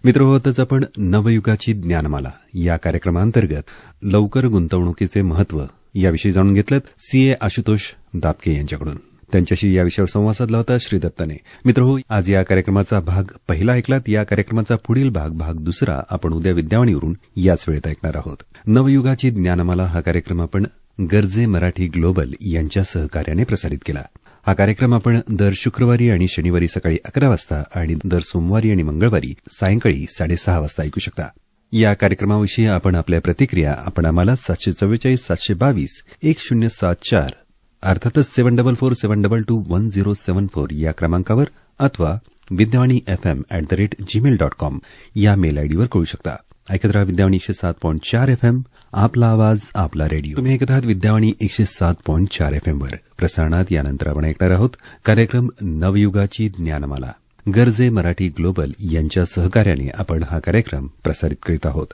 मित्रहोतच आपण नवयुगाची ज्ञानमाला या कार्यक्रमांतर्गत लवकर गुंतवणुकीचे महत्त्व याविषयी जाणून घेतलं सीए आशुतोष दाबके यांच्याकडून. त्यांच्याशी या विषयावर संवाद साधला होता श्री दत्ताने. मित्रहो, आज या कार्यक्रमाचा भाग पहिला ऐकलात. या कार्यक्रमाचा पुढील भाग दुसरा आपण उद्या विद्यावाणीवरून याच वेळेत ऐकणार आहोत. नवयुगाची ज्ञानमाला हा कार्यक्रम आपण गर्जे मराठी ग्लोबल यांच्या सहकार्याने प्रसारित केला. हा कार्यक्रम आपण दर शुक्रवारी आणि शनिवारी सकाळी 11 वाजता आणि दर सोमवारी आणि मंगळवारी सायंकाळी 6:30 वाजता ऐकू शकता. या कार्यक्रमाविषयी आपण आपल्या प्रतिक्रिया आपण आम्हाला 744-722-1074 अर्थातच 7447221074 या क्रमांकावर अथवा vidyawani@gmail.com या मेल आयडीवर कळू शकता. ऐकत राहा विद्यावाणी 107.4 FM, आपला आवाज आपला रेडिओ. तुम्ही ऐकत आहात विद्यावाणी 107.4 FM वर. प्रसारणात यानंतर आपण ऐकणार आहोत कार्यक्रम नवयुगाची ज्ञानमाला. गर्जे मराठी ग्लोबल यांच्या सहकार्याने आपण हा कार्यक्रम प्रसारित करीत आहोत.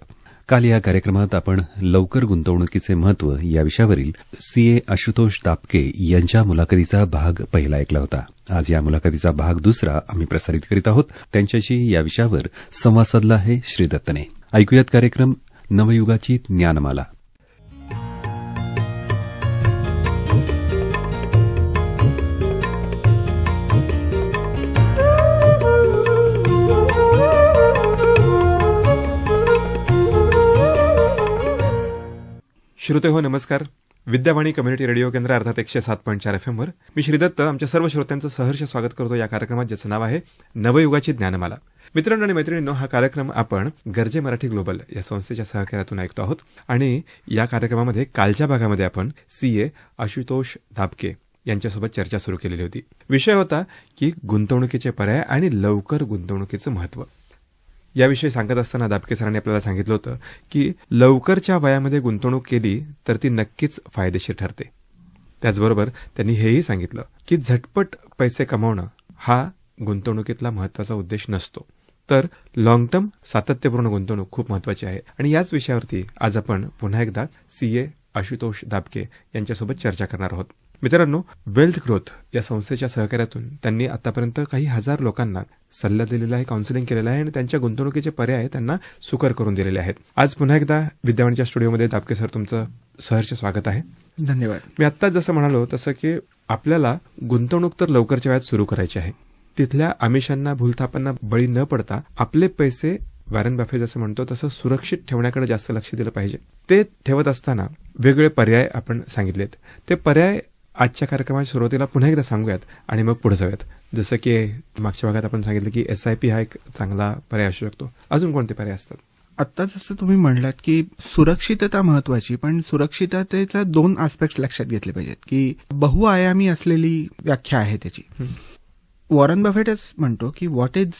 काल या कार्यक्रमात आपण लवकर गुंतवणुकीचे महत्त्व या विषयावरील सीए आशुतोष दाबके यांच्या मुलाखतीचा भाग पहिला ऐकला होता. आज या मुलाखतीचा भाग दुसरा आम्ही प्रसारित करीत आहोत. त्यांच्याशी या विषयावर संवाद साधला आहे श्री दत्तने. ऐकूयात कार्यक्रम नवयुगाची ज्ञानमाला. श्रोते हो, नमस्कार. विद्यावाणी कम्युनिटी रेडिओ केंद्र अर्थात 107.4 FM वर मी श्रीदत्त आमच्या सर्व श्रोत्यांचं सहर्ष स्वागत करतो या कार्यक्रमात, ज्याचं नाव आहे नवयुगाची ज्ञानमाला. मित्रांनो आणि मैत्रिणींनो, हा कार्यक्रम आपण गरजे मराठी ग्लोबल या संस्थेच्या सहकार्यातून ऐकतो आहोत आणि या कार्यक्रमामध्ये कालच्या भागामध्ये आपण CA आशुतोष दाबके यांच्यासोबत चर्चा सुरू केलेली होती. विषय होता की गुंतवणुकीचे पर्याय आणि लवकर गुंतवणुकीचं महत्व. याविषयी सांगत असताना दाबके सरांनी आपल्याला सांगितलं होतं की लवकरच्या वयामध्ये गुंतवणूक केली तर ती नक्कीच फायदेशीर ठरते. त्याचबरोबर त्यांनी हेही सांगितलं की झटपट पैसे कमावणं हा गुंतवणुकीतला महत्वाचा उद्देश नसतो, तर लॉंग टर्म सातत्यपूर्ण गुंतवणूक खूप महत्वाची आहे. आणि याच विषयावरती आज आपण पुन्हा एकदा CA आशुतोष दाबके यांच्यासोबत चर्चा करणार आहोत. मित्रांनो, वेल्थ ग्रोथ या संस्थेच्या सहकार्यातून त्यांनी आतापर्यंत काही हजार लोकांना सल्ला दिलेला आहे, काउन्सिलिंग केलेलं आहे आणि त्यांच्या गुंतवणुकीचे पर्याय त्यांना सुकर करून दिलेले आहेत. आज पुन्हा एकदा विद्यावाणीच्या स्टुडिओमध्ये दाबके सर तुमचं सहर्ष स्वागत आहे. धन्यवाद. मी आत्ताच जसं म्हणालो तसं की आपल्याला गुंतवणूक तर लवकरच्या वेळात सुरू करायची आहे. तिथल्या आमिषांना भूलथापांना बळी न पडता आपले पैसे वॉरेन बफे जसं म्हणतो तसं सुरक्षित ठेवण्याकडे जास्त लक्ष दिलं पाहिजे. ते ठेवत असताना वेगवेगळे पर्याय आपण सांगितलेत. ते पर्याय आजच्या कार्यक्रमाच्या सुरुवातीला पुन्हा एकदा सांगूयात आणि मग पुढे जाऊयात. जसं की मागच्या भागात आपण सांगितलं की SIP हा एक चांगला पर्याय असू शकतो. अजून कोणते पर्याय असतात? आत्ता जसं तुम्ही म्हणलात की सुरक्षितता महत्वाची, पण सुरक्षिततेचा 2 आस्पेक्ट लक्षात घेतले पाहिजेत की बहुआयामी असलेली व्याख्या आहे त्याची. वॉरेन बफेटच म्हणतो की what is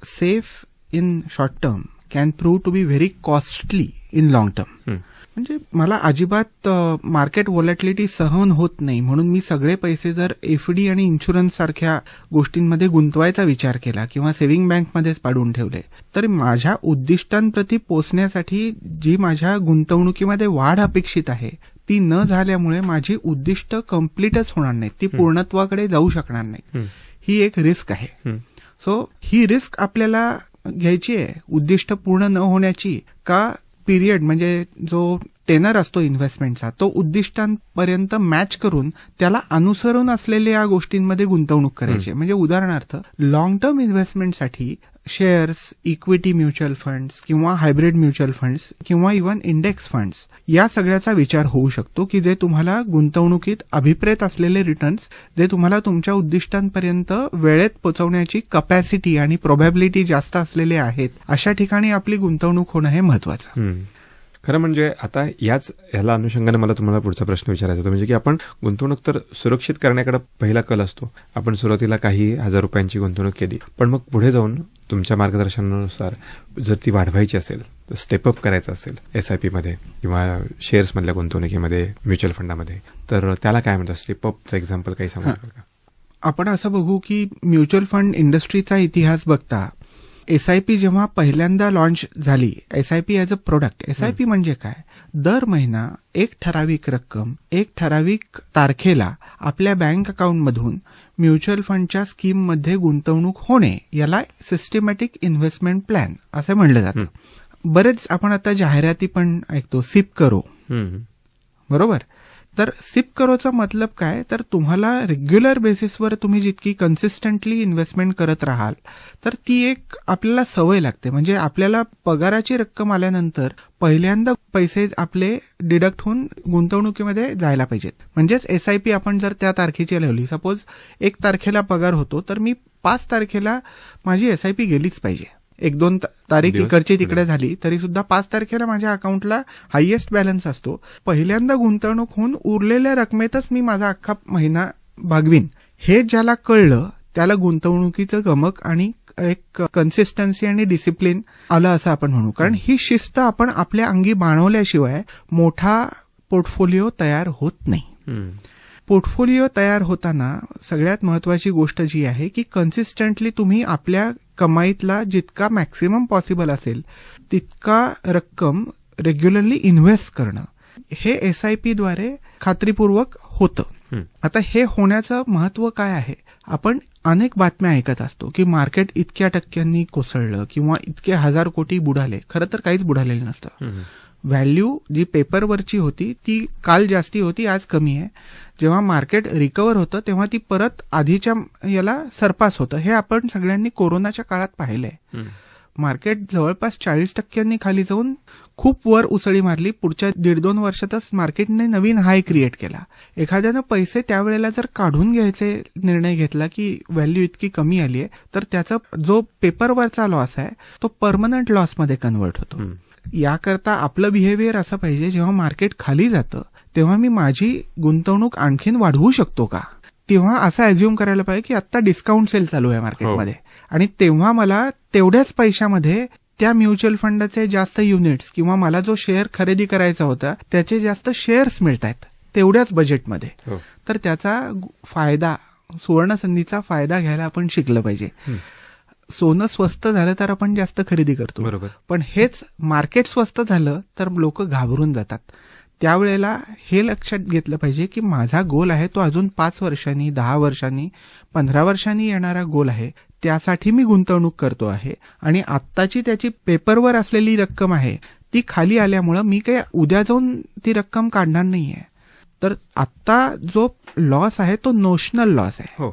safe in short term can prove to be very costly in long term. म्हणजे मला अजिबात मार्केट व्हॉलॅटिलिटी सहन होत नाही म्हणून मी सगळे पैसे जर FD आणि इन्शुरन्स सारख्या गोष्टींमध्ये गुंतवायचा विचार केला किंवा सेव्हिंग बँकमध्येच पाडून ठेवले तर माझ्या उद्दिष्टांप्रती पोहोचण्यासाठी जी माझ्या गुंतवणुकीमध्ये वाढ अपेक्षित आहे ती न झाल्यामुळे माझी उद्दिष्ट कम्प्लीटच होणार नाहीत, ती पूर्णत्वाकडे जाऊ शकणार नाही. ही एक रिस्क आहे. सो ही रिस्क आपल्याला घ्यायची आहे उद्दिष्ट पूर्ण न होण्याची का पिरियड म्हणजे जो टेनर असतो इन्व्हेस्टमेंटचा तो उद्दिष्टांपर्यंत मॅच करून त्याला अनुसरून असलेल्या गोष्टींमध्ये गुंतवणूक करायची. म्हणजे उदाहरणार्थ लॉंग टर्म इन्व्हेस्टमेंटसाठी शेअर्स, इक्विटी म्युच्युअल फंड्स किंवा हायब्रिड म्युच्युअल फंड्स किंवा इव्हन इंडेक्स फंड्स या सगळ्याचा विचार होऊ शकतो की जे तुम्हाला गुंतवणुकीत अभिप्रेत असलेले रिटर्न्स जे तुम्हाला तुमच्या उद्दिष्टांपर्यंत वेळेत पोहोचवण्याची कपॅसिटी आणि प्रोबॅबिलिटी जास्त असलेले आहेत. अशा ठिकाणी आपली गुंतवणूक होणं हे महत्वाचं. खरं म्हणजे आता ह्याला अनुषंगाने मला तुम्हाला पुढचा प्रश्न विचारायचा होता, म्हणजे की आपण गुंतवणूक तर सुरक्षित करण्याकडे पहिला कल असतो. आपण सुरुवातीला काही हजार रुपयांची गुंतवणूक केली, पण मग पुढे जाऊन तुमच्या मार्गदर्शनानुसार जर ती वाढवायची असेल, स्टेपअप करायचं असेल SIP मध्ये किंवा शेअर्समधल्या गुंतवणुकीमध्ये, म्युच्युअल फंडामध्ये, तर त्याला काय म्हणतात? स्टेपअपचं एक्झाम्पल काही सांगू शकाल का? आपण असं बघू की म्युच्युअल फंड इंडस्ट्रीचा इतिहास बघता SIP जेव्हा पहिल्यांदा लॉन्च झाली, SIP as a product, SIP म्हणजे काय? दर महिना एक ठराविक रक्कम एक ठराविक तारखेला आपल्या बँक अकाउंटमधून म्युच्युअल फंडच्या स्कीममध्ये गुंतवणूक होणे याला सिस्टमॅटिक इन्व्हेस्टमेंट प्लॅन असं म्हणलं जातं. बरेच आपण आता जाहिराती पण ऐकतो, सिप करो, बरोबर? तर सिप करोचा मतलब काय? तर तुम्हाला रेग्युलर बेसिसवर तुम्ही जितकी कन्सिस्टंटली इन्व्हेस्टमेंट करत राहाल तर ती एक आपल्याला सवय लागते. म्हणजे आपल्याला पगाराची रक्कम आल्यानंतर पहिल्यांदा पैसे आपले डिडक्ट होऊन गुंतवणुकीमध्ये जायला पाहिजेत. म्हणजेच SIP आपण जर त्या तारखेची लावली, सपोज 1 तारखेला पगार होतो तर मी 5 तारखेला माझी SIP गेलीच पाहिजे. 1-2 तारीख इकडची तिकडे झाली तरी सुद्धा 5 तारखेला माझ्या अकाउंटला हायएस्ट बॅलन्स असतो. पहिल्यांदा गुंतवणूक होऊन उरलेल्या रकमेतच मी माझा अख्खा महिना भागवीन. हे ज्याला कळलं त्याला गुंतवणुकीचं गमक आणि एक कन्सिस्टन्सी आणि डिसिप्लिन आलं असं आपण म्हणू. कारण ही शिस्त आपण आपल्या अंगी बाणवल्याशिवाय मोठा पोर्टफोलिओ तयार होत नाही. पोर्टफोलिओ तयार होताना सगळ्यात महत्वाची गोष्ट जी आहे की कन्सिस्टंटली तुम्ही आपल्या कमाईतला जितका मॅक्सिमम पॉसिबल असेल तितका रक्कम रेग्युलरली इन्व्हेस्ट करणं हे SIP द्वारे खात्रीपूर्वक होतं. आता हे होण्याचं महत्व काय आहे? आपण अनेक बातम्या ऐकत असतो की मार्केट इतक्या टक्क्यांनी कोसळलं किंवा इतके 1000 कोटी बुडाले. खरं तर काहीच बुडालेलं नसतं. व्हॅल्यू जी पेपरवरची होती ती काल जास्ती होती, आज कमी आहे. जेव्हा मार्केट रिकव्हर होतं तेव्हा ती परत आधीच्या याला सरपास होतं. हे आपण सगळ्यांनी कोरोनाच्या काळात पाहिलंय. मार्केट जवळपास 40% खाली जाऊन खूप वर उसळी मारली. पुढच्या 1.5-2 वर्षातच मार्केटने नवीन हाय क्रिएट केला. एखाद्यानं पैसे त्यावेळेला जर काढून घ्यायचे निर्णय घेतला की व्हॅल्यू इतकी कमी आली आहे, तर त्याचा जो पेपरवरचा लॉस आहे तो परमनंट लॉसमध्ये कन्व्हर्ट होतो. याकरता आपलं बिहेवियर असं पाहिजे, जेव्हा मार्केट खाली जातं तेव्हा मी माझी गुंतवणूक आणखीन वाढवू शकतो का, तेव्हा असं अज्युम करायला पाहिजे की आता डिस्काउंट सेल चालू आहे मार्केटमध्ये आणि तेव्हा मला तेवढ्याच पैशामध्ये त्या म्युच्युअल फंडाचे जास्त युनिट्स किंवा मला जो शेअर खरेदी करायचा होता त्याचे जास्त शेअर्स मिळत आहेत तेवढ्याच बजेटमध्ये. तर त्याचा फायदा, सुवर्णसंधीचा फायदा घ्यायला आपण शिकलं पाहिजे. सोनं स्वस्त झालं तर आपण जास्त खरेदी करतो, बरोबर, पण हेच मार्केट स्वस्त झालं तर लोक घाबरून जातात. त्यावेळेला हे लक्षात घेतलं पाहिजे की माझा गोल आहे तो अजून 5 वर्षांनी, 10 वर्षांनी, 15 वर्षांनी येणारा गोल आहे, त्यासाठी मी गुंतवणूक करतो आहे आणि आत्ताची त्याची पेपरवर असलेली रक्कम आहे ती खाली आल्यामुळं मी काही उद्या जाऊन ती रक्कम काढणार नाहीये. तर आत्ता जो लॉस आहे तो नोशनल लॉस आहे,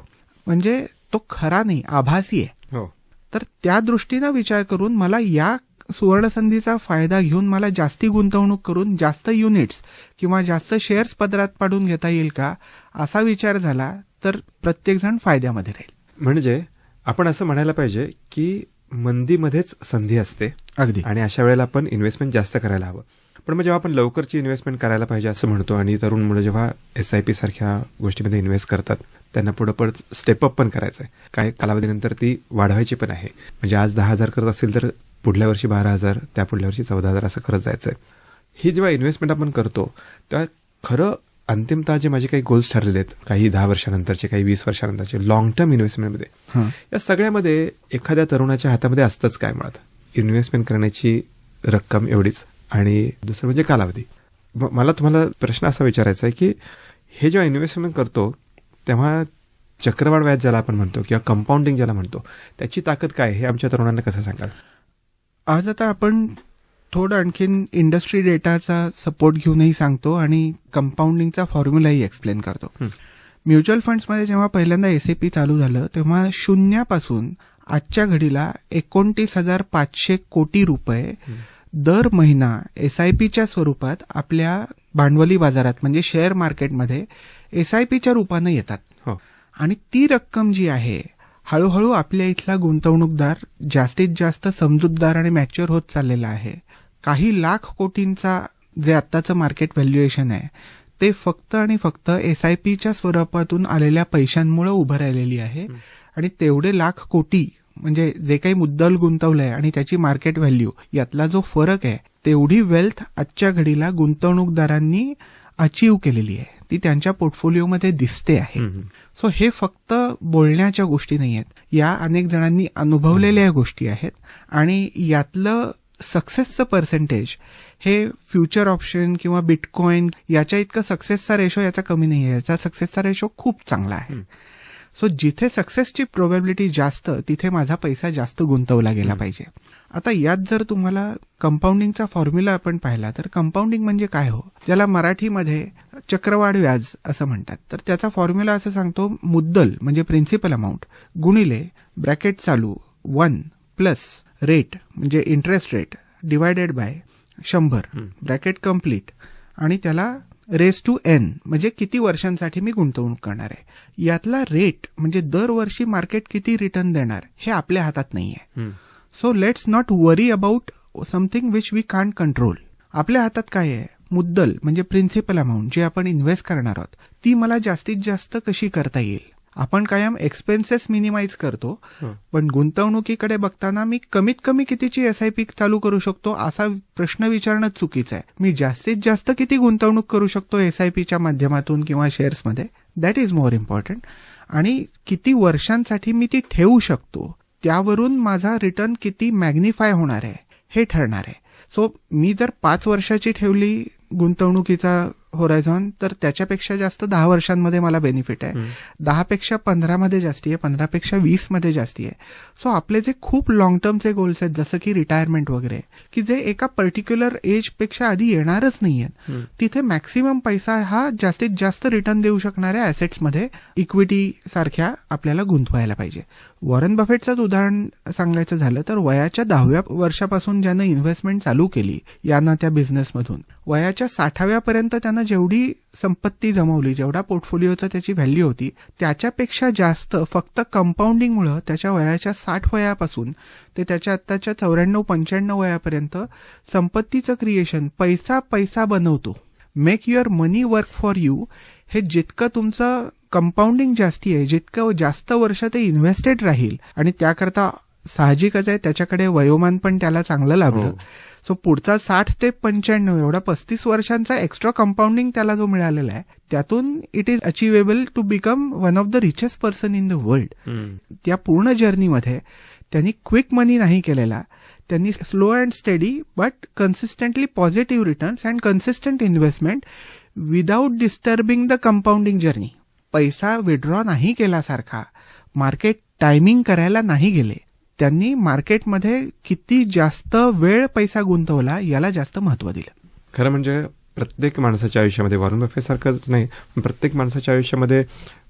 म्हणजे तो खरा नाही, आभासी आहे. तर त्या दृष्टीनं विचार करून मला या सुवर्णसंधीचा फायदा घेऊन मला जास्ती गुंतवणूक करून जास्त युनिट्स किंवा जास्त शेअर्स पदरात पाडून घेता येईल का, असा विचार झाला तर प्रत्येकजण फायद्यामध्ये राहील. म्हणजे आपण असं म्हणायला पाहिजे की मंदीमध्येच संधी असते. अगदी. आणि अशा वेळेला आपण इन्व्हेस्टमेंट जास्त करायला हवं. पण मग जेव्हा आपण लवकरची इन्व्हेस्टमेंट करायला पाहिजे असं म्हणतो आणि तरुण मुलं जेव्हा SIP सारख्या गोष्टीमध्ये इन्व्हेस्ट करतात त्यांना पुढं स्टेपअप पण करायचं आहे, काही कालावधीनंतर ती वाढवायची पण आहे. म्हणजे आज 10,000 करत असेल तर पुढल्या वर्षी 12,000, त्या पुढल्या वर्षी 14,000 असं करत जायचं आहे. ही जेव्हा इन्व्हेस्टमेंट आपण करतो तेव्हा खरं अंतिमतः जे माझे काही गोल्स ठरलेले आहेत, काही 10 वर्षानंतरचे, काही 20 वर्षानंतरचे लॉंग टर्म इन्व्हेस्टमेंटमध्ये, या सगळ्यामध्ये एखाद्या तरुणाच्या हातामध्ये असतंच काय मुळात, इन्व्हेस्टमेंट करण्याची रक्कम एवढीच आणि दुसरं म्हणजे कालावधी. मला तुम्हाला प्रश्न असा विचारायचा आहे की हे जेव्हा इन्व्हेस्टमेंट करतो तेव्हा चक्रवाढ व्याज ज्याला आपण म्हणतो किंवा कंपाऊंडिंग ज्याला म्हणतो, त्याची ताकद काय हे आमच्या तरुणांना कसं सांगाल? आज आता आपण थोडं आणखीन इंडस्ट्री डेटाचा सपोर्ट घेऊनही सांगतो आणि कंपाऊंडिंगचा फॉर्म्युलाही एक्सप्लेन करतो. म्युच्युअल फंड्समध्ये जेव्हा पहिल्यांदा SIP चालू झालं तेव्हा शून्यापासून आजच्या घडीला 29,500 कोटी रुपये दर महिना SIPच्या स्वरूपात आपल्या भांडवली बाजारात म्हणजे शेअर मार्केटमध्ये SIPच्या रूपानं येतात. आणि ती रक्कम जी आहे हळूहळू आपल्या इथला गुंतवणूकदार जास्तीत जास्त समजूतदार आणि मॅच्युअर होत चाललेला आहे. काही लाख कोटींचा जे आत्ताचं मार्केट व्हॅल्युएशन आहे ते फक्त आणि फक्त SIPच्या स्वरूपातून आलेल्या पैशांमुळे उभं राहिलेली आहे. आणि तेवढे लाख कोटी म्हणजे जे काही मुद्दल गुंतवलंय आणि त्याची मार्केट व्हॅल्यू यातला जो फरक आहे, तेवढी वेल्थ आजच्या घडीला गुंतवणूकदारांनी अचीव्ह केलेली आहे, ती त्यांच्या पोर्टफोलिओमध्ये दिसते आहे. सो हे फक्त बोलण्याच्या गोष्टी नाही आहेत, या अनेक जणांनी अनुभवलेल्या गोष्टी आहेत. आणि यातलं सक्सेसचं पर्सेंटेज हे फ्युचर ऑप्शन किंवा बिटकॉइन याच्या इतकं सक्सेसचा रेशो याचा कमी नाही आहे, याचा सक्सेसचा रेशो खूप चांगला आहे. सो जिथे सक्सेसची प्रोबॅबिलिटी जास्त तिथे माझा पैसा जास्त गुंतवला गेला पाहिजे. आता यात जर तुम्हाला कंपाऊंडिंगचा फॉर्म्युला आपण पाहिला तर कंपाऊंडिंग म्हणजे काय हो, ज्याला मराठीमध्ये चक्रवाढ व्याज असं म्हणतात, तर त्याचा फॉर्म्युला असं सांगतो, मुद्दल म्हणजे प्रिन्सिपल अमाऊंट गुणिले ब्रॅकेट चालू 1 प्लस रेट म्हणजे interest rate divided by 100 bracket complete आणि त्याला रेस टू n म्हणजे किती वर्षांसाठी मी गुंतवणूक करणार आहे. यातला रेट म्हणजे दरवर्षी मार्केट किती रिटर्न देणार हे आपल्या हातात नाहीये. So let's not worry about something which we can't control. आपल्या हातात काय आहे, मुद्दल म्हणजे प्रिन्सिपल अमाऊंट जे आपण इन्व्हेस्ट करणार आहोत ती मला जास्तीत जास्त कशी करता येईल. आपण कायम एक्सपेन्सेस मिनिमाइज करतो, पण गुंतवणुकीकडे बघताना मी कमीत कमी कितीची SIP चालू करू शकतो असा प्रश्न विचारणं चुकीचं आहे. मी जास्तीत जास्त किती गुंतवणूक करू शकतो SIPच्या माध्यमातून किंवा शेअर्समध्ये, दॅट इज मोर इम्पॉर्टंट. आणि किती वर्षांसाठी मी ती ठेवू शकतो त्यावरून माझा रिटर्न किती मॅग्निफाय होणार आहे हे ठरणार आहे. सो मी जर 5 वर्षाची ठेवली गुंतवणुकीचा होरायझॉन तर त्याच्यापेक्षा जास्त 10 वर्षांमध्ये मला बेनिफिट आहे, 10 पेक्षा 15 मध्ये जास्ती आहे, 15 पेक्षा 20 मध्ये जास्ती आहे. सो आपले जे खूप लॉंग टर्मचे गोल्स आहेत जसं की रिटायरमेंट वगैरे, की जे एका पर्टिक्युलर एज पेक्षा आधी येणारच नाहीये, तिथे मॅक्सिमम पैसा हा जास्तीत जास्त रिटर्न देऊ शकणाऱ्या ऍसेट्समध्ये इक्विटी सारख्या आपल्याला गुंतवायला पाहिजे. वॉरन बफेटचंच उदाहरण सांगायचं झालं तर वयाच्या 10व्या वर्षापासून ज्यानं इन्व्हेस्टमेंट चालू केली यानं त्या बिझनेसमधून, वयाच्या 60व्या पर्यंत त्यानं जेवढी संपत्ती जमवली, जेवढा पोर्टफोलिओचा त्याची व्हॅल्यू होती, त्याच्यापेक्षा जास्त फक्त कंपाऊंडिंगमुळे त्याच्या वयाच्या 60 वयापासून ते त्याच्या आत्ताच्या 94-95 वयापर्यंत संपत्तीचं क्रिएशन, पैसा बनवतो. Make your money work for you, हे जितकं तुमचं कंपाऊंडिंग जास्ती आहे, जितकं जास्त वर्ष ते इन्व्हेस्टेड राहील, आणि त्याकरता साहजिकच आहे त्याच्याकडे वयोमान पण त्याला चांगलं लाभलं. सो पुढचा 60 ते 95 एवढा 35 वर्षांचा एक्स्ट्रा कंपाऊंडिंग त्याला जो मिळालेला आहे, त्यातून it is achievable to become one of the richest person in the world. त्या पूर्ण जर्नीमध्ये त्यांनी क्विक मनी नाही केलेला, त्यांनी slow and steady but consistently positive returns and consistent investment without disturbing the compounding journey. पैसा विड्रॉ नाही केला सारखा, मार्केट टायमिंग करायला नाही गेले, त्यांनी मार्केटमध्ये किती जास्त वेळ पैसा गुंतवला याला जास्त महत्व दिलं. खरं म्हणजे प्रत्येक माणसाच्या आयुष्यामध्ये, वॉरन बफेट सारखंच नाही, प्रत्येक माणसाच्या आयुष्यामध्ये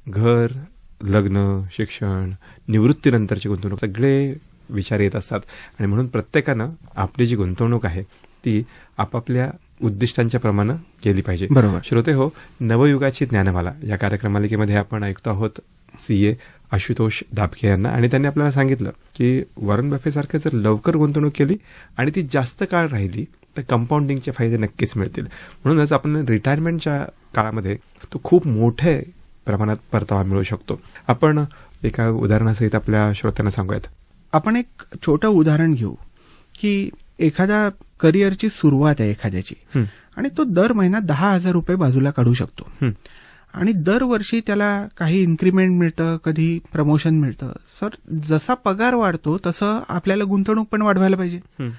घर, लग्न, शिक्षण, निवृत्तीनंतरची गुंतवणूक सगळे विचार येत असतात. आणि म्हणून प्रत्येकानं आपली जी गुंतवणूक आहे ती आपापल्या उद्दिष्टांच्या प्रमाणे केली पाहिजे. बरोबर. श्रोते हो, नवयुगाची ज्ञानमाला या कार्यक्रमालिकेमध्ये आपण ऐकतो आहोत CA आशुतोष दाबके यांना, आणि त्यांनी आपल्याला सांगितलं की वॉरन बफेट सारखं जर लवकर गुंतवणूक केली आणि ती जास्त काळ राहिली तर कंपाऊंडिंगचे फायदे नक्कीच मिळतील. म्हणूनच आपण रिटायरमेंटच्या काळामध्ये तो खूप मोठ्या प्रमाणात परतावा मिळू शकतो. आपण एका उदाहरणासहित आपल्या श्रोत्यांना सांगूयात. आपण एक छोटं उदाहरण घेऊ की एखाद्या करिअरची सुरुवात आहे एखाद्याची, आणि तो दर महिना 10,000 रुपये बाजूला काढू शकतो, आणि दरवर्षी त्याला काही इन्क्रीमेंट मिळतं, कधी प्रमोशन मिळतं. सर, जसा पगार वाढतो तसं आपल्याला गुंतवणूक पण वाढवायला पाहिजे.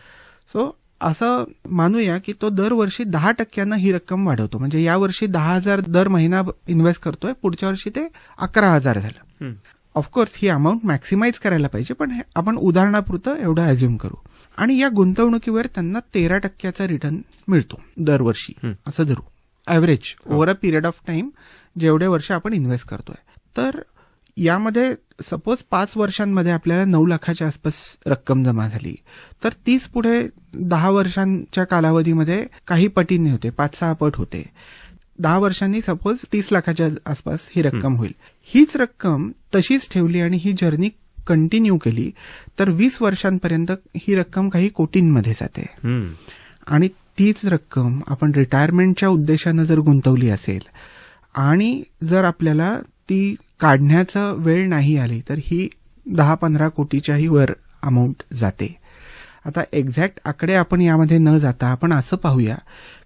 सो असं मानूया की तो दरवर्षी 10% ही रक्कम वाढवतो. म्हणजे या वर्षी 10,000 दर महिना इन्व्हेस्ट करतोय, पुढच्या वर्षी ते 11,000 झालं. ऑफकोर्स ही अमाऊंट मॅक्सिमाइज करायला पाहिजे, पण आपण उदाहरणापुरतं एवढं अज्युम करू. आणि या गुंतवणुकीवर त्यांना 13% रिटर्न मिळतो दरवर्षी, असं धरू average over a period of time, जेवढे वर्ष आपण इन्व्हेस्ट करतोय. तर यामध्ये सपोज 5 वर्षांमध्ये आपल्याला 9 लाखाच्या आसपास रक्कम जमा झाली, तर 30 पुढे 10 वर्षांच्या कालावधीमध्ये काही पटींनी होते, 5-6 पट होते. 10 वर्षांनी सपोज 30 लाखाच्या आसपास ही रक्कम होईल. हीच रक्कम तशीच ठेवली आणि ही जर्नी कंटिन्यू केली तर 20 वर्षांपर्यंत ही रक्कम काही कोटींमध्ये जाते. आणि तीच रक्कम आपण रिटायरमेंटच्या उद्देशानं जर गुंतवली असेल आणि जर आपल्याला ती काढण्याचा वेळ नाही आली तर ही 10-15 कोटीच्याही वर अमाऊंट जाते. आता एक्झॅक्ट आकडे आपण यामध्ये न जाता आपण असं पाहूया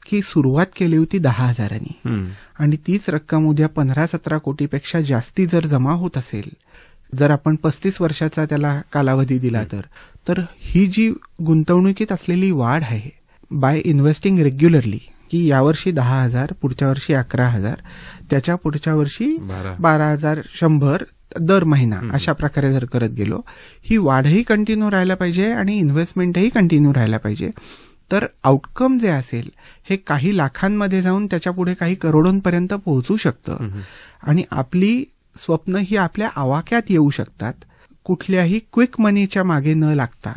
की सुरुवात केली होती 10,000नी आणि तीच रक्कम उद्या 15-17 कोटीपेक्षा जास्ती जर जमा होत असेल, जर आपण 35 वर्षाचा त्याला कालावधी दिला तर ही जी गुंतवणुकीत असलेली वाढ आहे बाय इन्व्हेस्टिंग रेग्युलरली, की यावर्षी 10,000, पुढच्या वर्षी 11,000, त्याच्या पुढच्या वर्षी 12,100 दर महिना, अशा प्रकारे जर करत गेलो, ही वाढही कंटिन्यू राहायला पाहिजे आणि इन्व्हेस्टमेंटही कंटिन्यू राहायला पाहिजे. तर आउटकम जे असेल हे काही लाखांमध्ये जाऊन त्याच्या पुढे काही करोडोंपर्यंत पोहोचू शकतं आणि आपली स्वप्न ही आपल्या आवाक्यात येऊ शकतात, कुठल्याही क्विक मनीच्या मागे न लागता.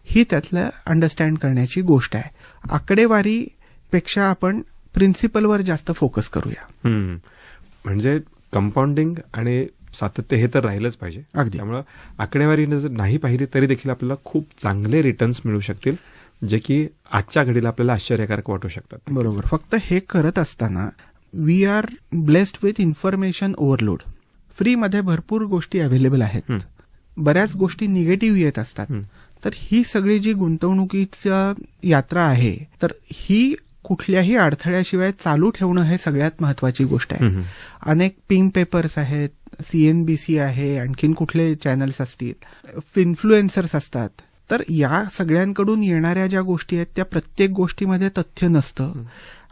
ही त्यातलं अंडरस्टँड करण्याची गोष्ट आहे. आकडेवारीपेक्षा आपण प्रिन्सिपलवर जास्त फोकस करूया. म्हणजे कंपाऊंडिंग आणि सातत्य हे तर राहिलंच पाहिजे. अगदी. त्यामुळं आकडेवारीनं जर नाही पाहिली तरी देखील आपल्याला खूप चांगले रिटर्न्स मिळू शकतील, जे की आजच्या घडीला आपल्याला आश्चर्यकारक वाटू शकतात. बरोबर. फक्त हे करत असताना we are blessed with information overload. फ्रीमध्ये भरपूर गोष्टी अवेलेबल आहेत, बऱ्याच गोष्टी निगेटिव्ह येत असतात. तर ही सगळी जी गुंतवणुकीचा यात्रा आहे, तर ही कुठल्याही अडथळ्याशिवाय चालू ठेवणं हे सगळ्यात महत्वाची गोष्ट आहे. अनेक पिंक पेपर्स आहेत, CNBC आहे, आणखीन कुठले चॅनल्स असतील, इन्फ्लुएन्सर्स असतात. तर या सगळ्यांकडून येणाऱ्या ज्या गोष्टी आहेत त्या प्रत्येक गोष्टीमध्ये तथ्य नसतं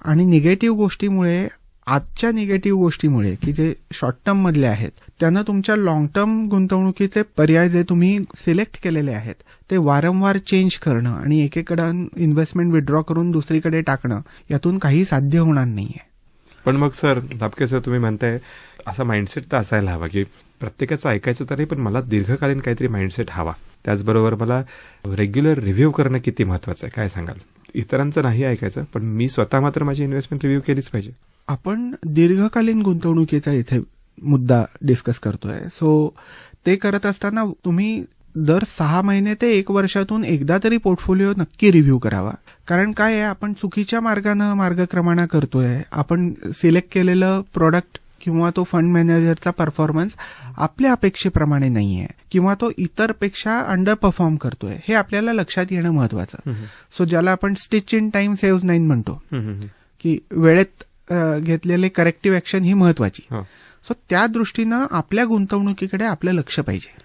आणि निगेटिव्ह गोष्टीमुळे, आजच्या निगेटिव्ह गोष्टीमुळे की जे शॉर्ट टर्म मधले आहेत, त्यांना तुमच्या लॉंग टर्म गुंतवणुकीचे पर्याय जे तुम्ही सिलेक्ट केलेले आहेत ते वारंवार चेंज करणं आणि एकेकडे इन्व्हेस्टमेंट विड्रॉ करून दुसरीकडे टाकणं, यातून काही साध्य होणार नाहीये. पण मग सर दापके सर, तुम्ही म्हणताय असा माइंडसेट तर असायला हवा की प्रत्येकाचं ऐकायचं तर नाही, पण मला दीर्घकालीन काहीतरी माइंडसेट हवा. त्याचबरोबर मला रेग्युलर रिव्ह्यू करणं किती महत्वाचं आहे, काय सांगाल? इतरांचं नाही ऐकायचं, पण मी स्वतः मात्र माझी इन्व्हेस्टमेंट रिव्ह्यू केलीच पाहिजे. आपण दीर्घकालीन गुंतवणुकीचा इथे मुद्दा डिस्कस करतोय. सो ते करत असताना तुम्ही दर 6 महिने ते 1 वर्षातून एकदा तरी पोर्टफोलिओ नक्की रिव्ह्यू करावा. कारण काय आहे, आपण चुकीच्या मार्गानं मार्गक्रमणा करतोय. आपण सिलेक्ट केलेलं प्रोडक्ट किंवा तो फंड मॅनेजरचा परफॉर्मन्स आपल्या अपेक्षेप्रमाणे नाहीये किंवा तो इतरपेक्षा अंडर परफॉर्म करतोय, हे आपल्याला लक्षात येणं महत्वाचं. सो ज्याला आपण स्टिच इन टाइम सेव्ह 9 म्हणतो, की वेळेत घेतलेले करेक्टिव्ह ऍक्शन ही महत्वाची. सो त्या दृष्टीनं आपल्या गुंतवणुकीकडे आपलं लक्ष पाहिजे.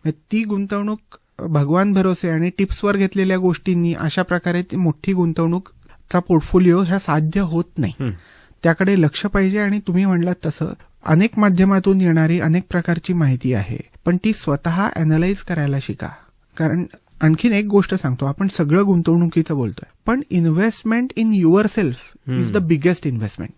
ती गुंतवणूक भगवान भरोसे आणि टिप्सवर घेतलेल्या गोष्टींनी अशा प्रकारे ती मोठी गुंतवणूकचा पोर्टफोलिओ ह्या साध्य होत नाही. त्याकडे लक्ष पाहिजे. आणि तुम्ही म्हणलात तसं अनेक माध्यमातून येणारी अनेक प्रकारची माहिती आहे, पण ती स्वतः अॅनलाइज करायला शिका. कारण आणखीन एक गोष्ट सांगतो, आपण सगळं गुंतवणुकीचं बोलतोय, पण investment in your self is the biggest investment.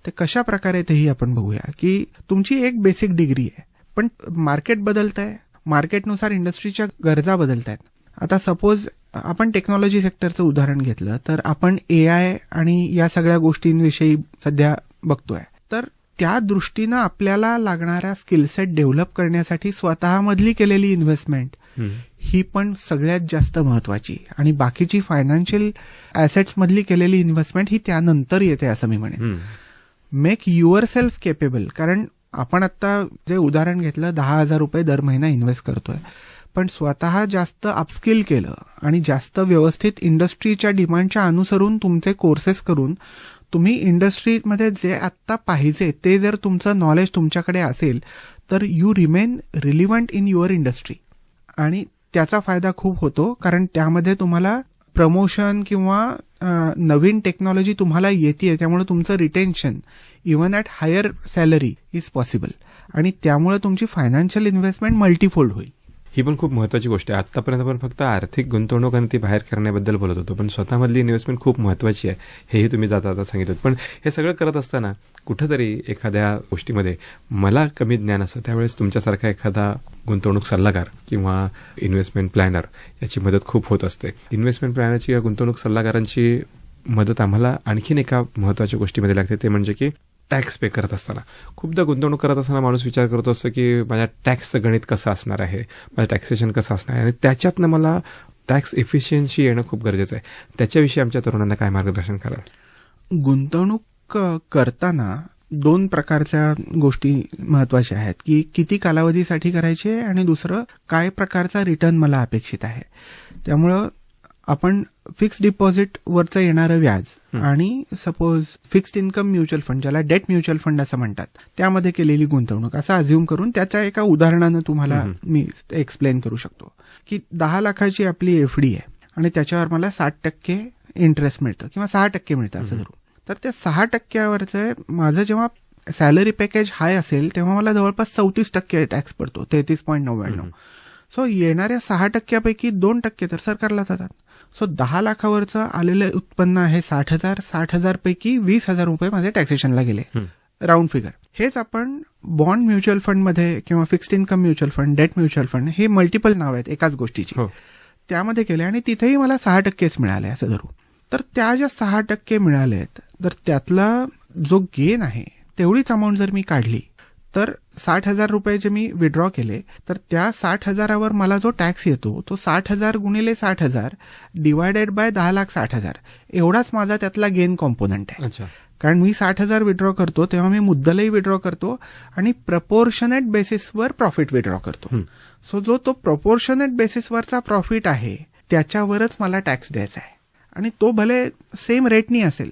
ते कशा प्रकारे तेही आपण बघूया. की तुमची एक बेसिक डिग्री आहे, पण मार्केट बदलतंय, मार्केटनुसार इंडस्ट्रीच्या गरजा बदलतायत. आता सपोज आपण टेक्नॉलॉजी सेक्टरचं उदाहरण घेतलं तर आपण AI आणि या सगळ्या गोष्टींविषयी सध्या बघतोय. तर त्या दृष्टीनं आपल्याला लागणाऱ्या स्किलसेट डेव्हलप करण्यासाठी स्वतःमधली केलेली इन्व्हेस्टमेंट ही पण सगळ्यात जास्त महत्वाची. आणि बाकीची फायनान्शियल ऍसेट्स मधली केलेली इन्व्हेस्टमेंट ही त्यानंतर येते असं मी म्हणेन. Make your self capable. कारण आपण आता जे उदाहरण घेतलं, 10,000 रुपये दर महिना इन्व्हेस्ट करतोय, पण स्वतः जास्त अपस्किल केलं आणि जास्त व्यवस्थित इंडस्ट्रीच्या डिमांडच्या अनुसरून तुमचे कोर्सेस करून तुम्ही इंडस्ट्रीमध्ये जे आत्ता पाहिजे ते जर तुमचं नॉलेज तुमच्याकडे असेल तर you remain relevant in your industry. आणि त्याचा फायदा खूप होतो, कारण त्यामध्ये तुम्हाला प्रमोशन किंवा नवीन टेक्नॉलॉजी तुम्हाला येते, त्यामुळे तुमचं retention even at higher salary is possible. आणि त्यामुळे तुमची फायनान्शियल इन्व्हेस्टमेंट मल्टीफोल्ड होईल. ही पण खूप महत्वाची गोष्ट आहे. आतापर्यंत आपण फक्त आर्थिक गुंतवणूक आणि ती बाहेर करण्याबद्दल बोलत होतो, पण स्वतःमधली इन्व्हेस्टमेंट खूप महत्वाची आहे, हेही तुम्ही जाता सांगितलं. पण हे सगळं करत असताना कुठंतरी एखाद्या गोष्टीमध्ये मला कमी ज्ञान असतं, त्यावेळेस तुमच्यासारखा एखादा गुंतवणूक सल्लागार किंवा इन्व्हेस्टमेंट प्लॅनर याची मदत खूप होत असते. इन्व्हेस्टमेंट प्लॅनरची या गुंतवणूक सल्लागारांची मदत आम्हाला आणखीन एका महत्वाच्या गोष्टीमध्ये लागते, ते म्हणजे की टॅक्स पे करत असताना. खूपदा गुंतवणूक करत असताना माणूस विचार करत असतो की माझ्या टॅक्सचं गणित कसं असणार आहे, माझं टॅक्सेशन कसं असणार आहे, आणि त्याच्यातनं मला टॅक्स एफिशियन्सी येणं खूप गरजेचं आहे. त्याच्याविषयी आमच्या तरुणांना काय मार्गदर्शन कराल? गुंतवणूक करताना 2 प्रकारच्या गोष्टी महत्वाच्या आहेत, की किती कालावधीसाठी करायची आहे आणि दुसरं काय प्रकारचा रिटर्न मला अपेक्षित आहे. त्यामुळं आपण फिक्स्ड डिपॉझिट वरचं येणारं व्याज आणि suppose fixed income mutual fund, ज्याला डेट म्युच्युअल फंड असं म्हणतात, त्यामध्ये केलेली गुंतवणूक असं अज्युम करून त्याच्या एका उदाहरणानं तुम्हाला मी एक्सप्लेन करू शकतो. की 10 लाखाची आपली FD आहे आणि त्याच्यावर मला 60% इंटरेस्ट मिळतं किंवा 6% मिळतं असं धरू. तर त्या 6%वरचं माझं जेव्हा सॅलरी पॅकेज हाय असेल तेव्हा मला जवळपास 34% टॅक्स पडतो, 33.99. सो येणाऱ्या 6%पैकी 2% तर सरकारला जातात. सो 10 लाखावरचं आलेलं उत्पन्न आहे 60,000. 60,000 पैकी 20,000 रुपये माझे टॅक्सेशनला गेले, राऊंड फिगर. हेच आपण बॉन्ड म्युच्युअल फंडमध्ये किंवा fixed income mutual fund, date mutual fund, हे मल्टिपल नाव आहेत एकाच गोष्टीची, त्यामध्ये केले आणि तिथेही मला 6%च मिळाले असं धरू. तर त्या ज्या 6% मिळालेत, तर त्यातला जो गेन आहे तेवढीच अमाऊंट जर मी काढली तर 60,000 रुपये जे मी विड्रॉ केले, तर त्या 60,000वर मला जो टॅक्स येतो तो 60,000 गुणिले 60,000 डिवायडेड बाय 10,60,000 एवढाच माझा त्यातला गेन कॉम्पोनंट आहे. कारण मी 60,000 विड्रॉ करतो तेव्हा मी मुद्दलही विड्रॉ करतो आणि प्रपोर्शनेट बेसिसवर प्रॉफिट विड्रॉ करतो. सो जो तो प्रपोर्शनेट बेसिसवरचा प्रॉफिट आहे त्याच्यावरच मला टॅक्स द्यायचा आहे. आणि तो भले सेम रेटनी असेल,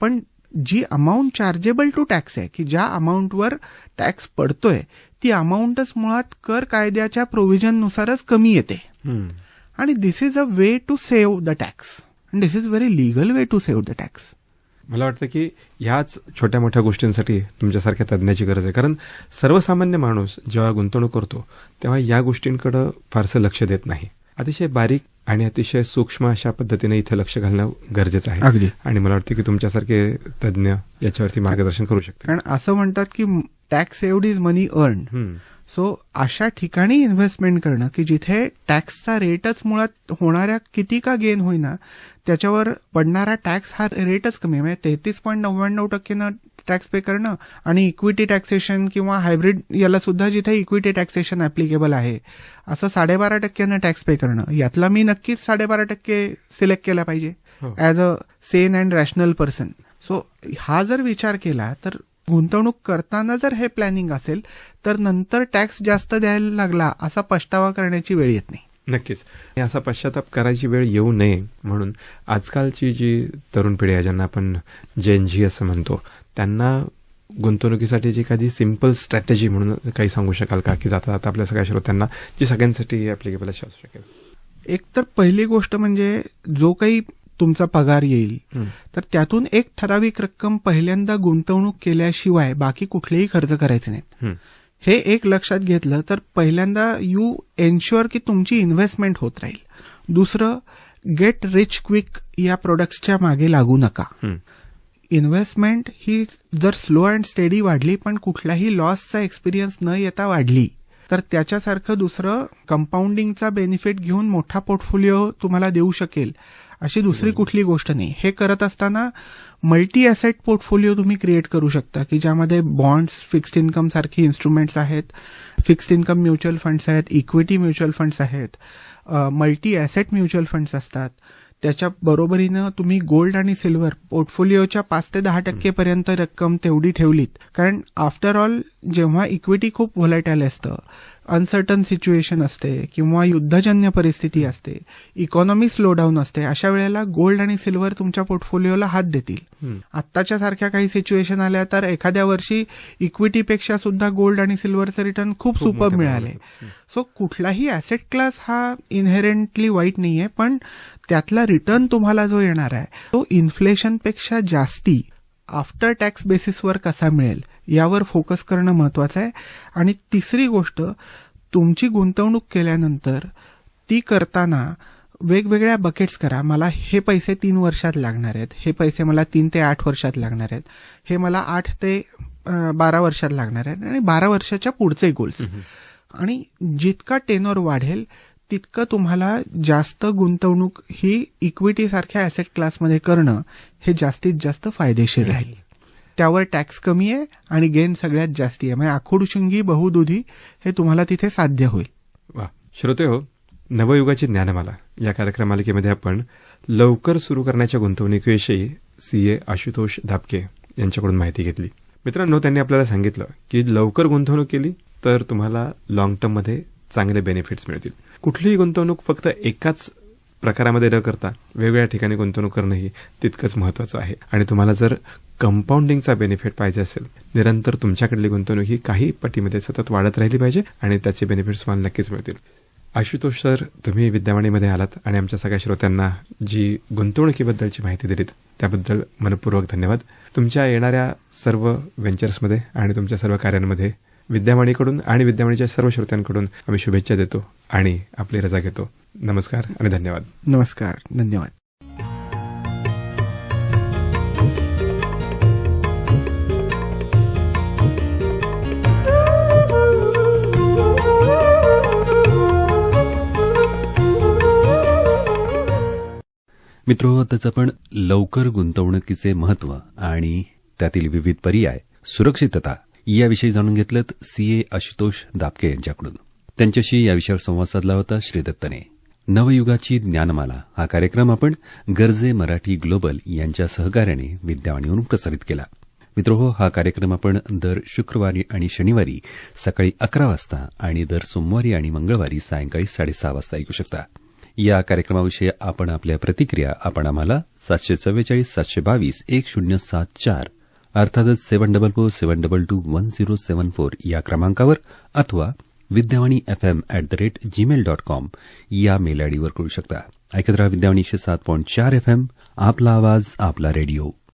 पण जी अमाऊंट चार्जेबल टू टॅक्स आहे, की ज्या अमाऊंटवर टॅक्स पडतोय ती अमाऊंटच मुळात कर कायद्याच्या प्रोव्हिजननुसारच कमी येते. आणि this is a way to save the tax, and this is very legal way to save the tax. मला वाटतं की ह्याच छोट्या मोठ्या गोष्टींसाठी तुमच्यासारख्या तज्ज्ञाची गरज आहे. कारण सर्वसामान्य माणूस जेव्हा गुंतवणूक करतो तेव्हा या गोष्टींकडे फारसं लक्ष देत नाही. अतिशय बारीक आणि अतिशय सूक्ष्म अशा पद्धतीने इथं लक्ष घालणं गरजेचं आहे. अगदी. आणि मला वाटतं की तुमच्यासारखे तज्ज्ञ याच्यावरती मार्गदर्शन करू शकतात. कारण असं म्हणतात की tax saved is money earn. So अशा ठिकाणी इन्व्हेस्टमेंट करणं की जिथे टॅक्सचा रेटच मुळात होणाऱ्या किती का गेन होईना त्याच्यावर पडणारा टॅक्स हा रेटच कमी आहे. म्हणजे 33.99% टॅक्स पे करणं आणि इक्विटी टॅक्सेशन किंवा हायब्रिड याला सुद्धा जिथे इक्विटी टॅक्सेशन ऍप्लिकेबल आहे असं 12.5% टॅक्स पे करणं, यातला मी नक्कीच 12.5% सिलेक्ट केला पाहिजे as a Sen and rational person. So हा जर विचार केला तर गुंतवणूक करताना जर हे प्लॅनिंग असेल तर नंतर टॅक्स जास्त द्यायला लागला असा पछतावा करण्याची वेळ येत नाही. नक्कीच. असा पश्चाताप करायची वेळ येऊ नये म्हणून आजकालची जी तरुण पिढी आहे, ज्यांना आपण जेन झी असं म्हणतो, त्यांना गुंतवणुकीसाठी एखादी सिम्पल स्ट्रॅटेजी म्हणून काही सांगू शकाल का, की जाता जाता आपल्या सगळ्या श्रोत्यांना जी सगळ्यांसाठी ऍप्लिकेबल असू शकेल? एक तर पहिली गोष्ट म्हणजे जो काही तुमचा पगार येईल तर त्यातून एक ठराविक रक्कम पहिल्यांदा गुंतवणूक केल्याशिवाय बाकी कुठलेही खर्च करायचे नाहीत. हे एक लक्षात घेतलं तर पहिल्यांदा यू एन्श्युअर की तुमची इन्व्हेस्टमेंट होत राहील. दुसरं, गेट रिच क्विक या प्रोडक्ट्सच्या मागे लागू नका. इन्व्हेस्टमेंट ही जर स्लो अँड स्टेडी वाढली पण कुठल्याही लॉसचा एक्सपिरियन्स न येता वाढली तर त्याच्यासारखं दुसरं कंपाऊंडिंगचा बेनिफिट घेऊन मोठा पोर्टफोलिओ तुम्हाला देऊ शकेल अशी दुसरी कुठली गोष्ट नाही. हे करत असताना मल्टी ॲसेट पोर्टफोलिओ तुम्ही क्रिएट करू शकता की ज्यामध्ये बॉन्ड्स, फिक्स्ड इन्कम सारखी इन्स्ट्रुमेंट्स आहेत, फिक्स्ड इन्कम म्युच्युअल फंड्स आहेत, इक्विटी म्युच्युअल फंड्स आहेत, मल्टी ॲसेट म्युच्युअल फंड्स असतात. त्याच्या बरोबरीनं तुम्ही गोल्ड आणि सिल्वर पोर्टफोलिओच्या 5 ते 10% पर्यंत रक्कम तेवढी ठेवलीत. कारण आफ्टर ऑल जेव्हा इक्विटी खूप व्हॉलेटाईल असतं, अनसर्टन सिच्युएशन असते किंवा युद्धजन्य परिस्थिती असते, इकॉनॉमी स्लोडाऊन असते, अशा वेळेला गोल्ड आणि सिल्वर तुमच्या पोर्टफोलिओला हात देतील. आत्ताच्या सारख्या काही सिच्युएशन आल्या तर एखाद्या वर्षी इक्विटीपेक्षा सुद्धा गोल्ड आणि सिल्वरचे रिटर्न खूप सुपर मिळाले. सो कुठलाही ॲसेट क्लास हा इनहेरेंटली वाईट नाहीये, पण त्यातला रिटर्न तुम्हाला जो येणार आहे तो इन्फ्लेशनपेक्षा जास्ती आफ्टर टॅक्स बेसिसवर कसा मिळेल यावर फोकस करणं महत्वाचं आहे. आणि तिसरी गोष्ट, तुमची गुंतवणूक केल्यानंतर ती करताना वेगवेगळ्या बकेट्स करा. मला हे पैसे 3 वर्षात लागणार आहेत, हे पैसे मला 3 ते 8 वर्षात लागणार आहेत, हे मला 8 ते 12 वर्षात लागणार आहेत आणि 12 वर्षाच्या पुढचे गोल्स. आणि जितका टेनर वाढेल तितकं तुम्हाला जास्त गुंतवणूक ही इक्विटी सारख्या ॲसेट क्लासमध्ये करणं हे जास्तीत जास्त फायदेशीर राहील. त्यावर टॅक्स कमी आहे आणि गेन सगळ्यात जास्ती आहे. म्हणजे आखुडशुंगी बहुदुधी हे तुम्हाला तिथे साध्य होईल. वा. श्रोते हो, नवयुगाची ज्ञानमाला या कार्यक्रमालिकेमध्ये आपण लवकर सुरू करण्याच्या गुंतवणुकीविषयी CA आशुतोष दापके यांच्याकडून माहिती घेतली. मित्रांनो, त्यांनी आपल्याला सांगितलं की लवकर गुंतवणूक केली तर तुम्हाला लॉंग टर्ममध्ये चांगले बेनिफिट्स मिळतील. कुठलीही गुंतवणूक फक्त एकाच प्रकारामध्ये न करता वेगवेगळ्या ठिकाणी गुंतवणूक करणंही तितकंच महत्वाचं आहे. आणि तुम्हाला जर कंपाऊंडिंगचा बेनिफिट पाहिजे असेल, निरंतर तुमच्याकडली गुंतवणूक ही काही पटीमध्ये सतत वाढत राहिली पाहिजे आणि त्याचे बेनिफिट्स तुम्हाला नक्कीच मिळतील. आशुतोष सर, तुम्ही विद्यावाणीमध्ये आलात आणि आमच्या सगळ्या श्रोत्यांना जी गुंतवणुकीबद्दलची माहिती दिलीत त्याबद्दल मनपूर्वक धन्यवाद. तुमच्या येणाऱ्या सर्व व्हेंचर्समध्ये आणि तुमच्या सर्व कार्यांमध्ये विद्यावाणीकडून आणि विद्यावाणीच्या सर्व श्रोत्यांकडून आम्ही शुभेच्छा देतो आणि आपली रजा घेतो. नमस्कार आणि धन्यवाद. नमस्कार, धन्यवाद. मित्रो, आताच आपण लवकर गुंतवणुकीचे महत्त्व आणि त्यातील विविध पर्याय, सुरक्षितता याविषयी जाणून घेतलं CA आशुतोष दापके यांच्याकडून. त्यांच्याशी या विषयावर संवाद साधला होता श्रीदत्तने. नवयुगाची ज्ञानमाला हा कार्यक्रम आपण गरजे मराठी ग्लोबल यांच्या सहकार्याने विद्यावाणीवरून प्रसारित केला. मित्रहो, हा कार्यक्रम आपण दर शुक्रवारी आणि शनिवारी सकाळी 11 वाजता आणि दर सोमवारी आणि मंगळवारी सायंकाळी 6:30 वाजता ऐकू शकता. या कार्यक्रमाविषयी आपण आपल्या प्रतिक्रिया आपण आम्हाला 744-722-1074 अर्थातच 7447221074 या क्रमांकावर अथवा विद्यावाणी FM@gmail.com या मेल आयडीवर करू शकता. ऐकत रहा विद्यावाणी 107.4 FM, आपला आवाज आपला रेडिओ.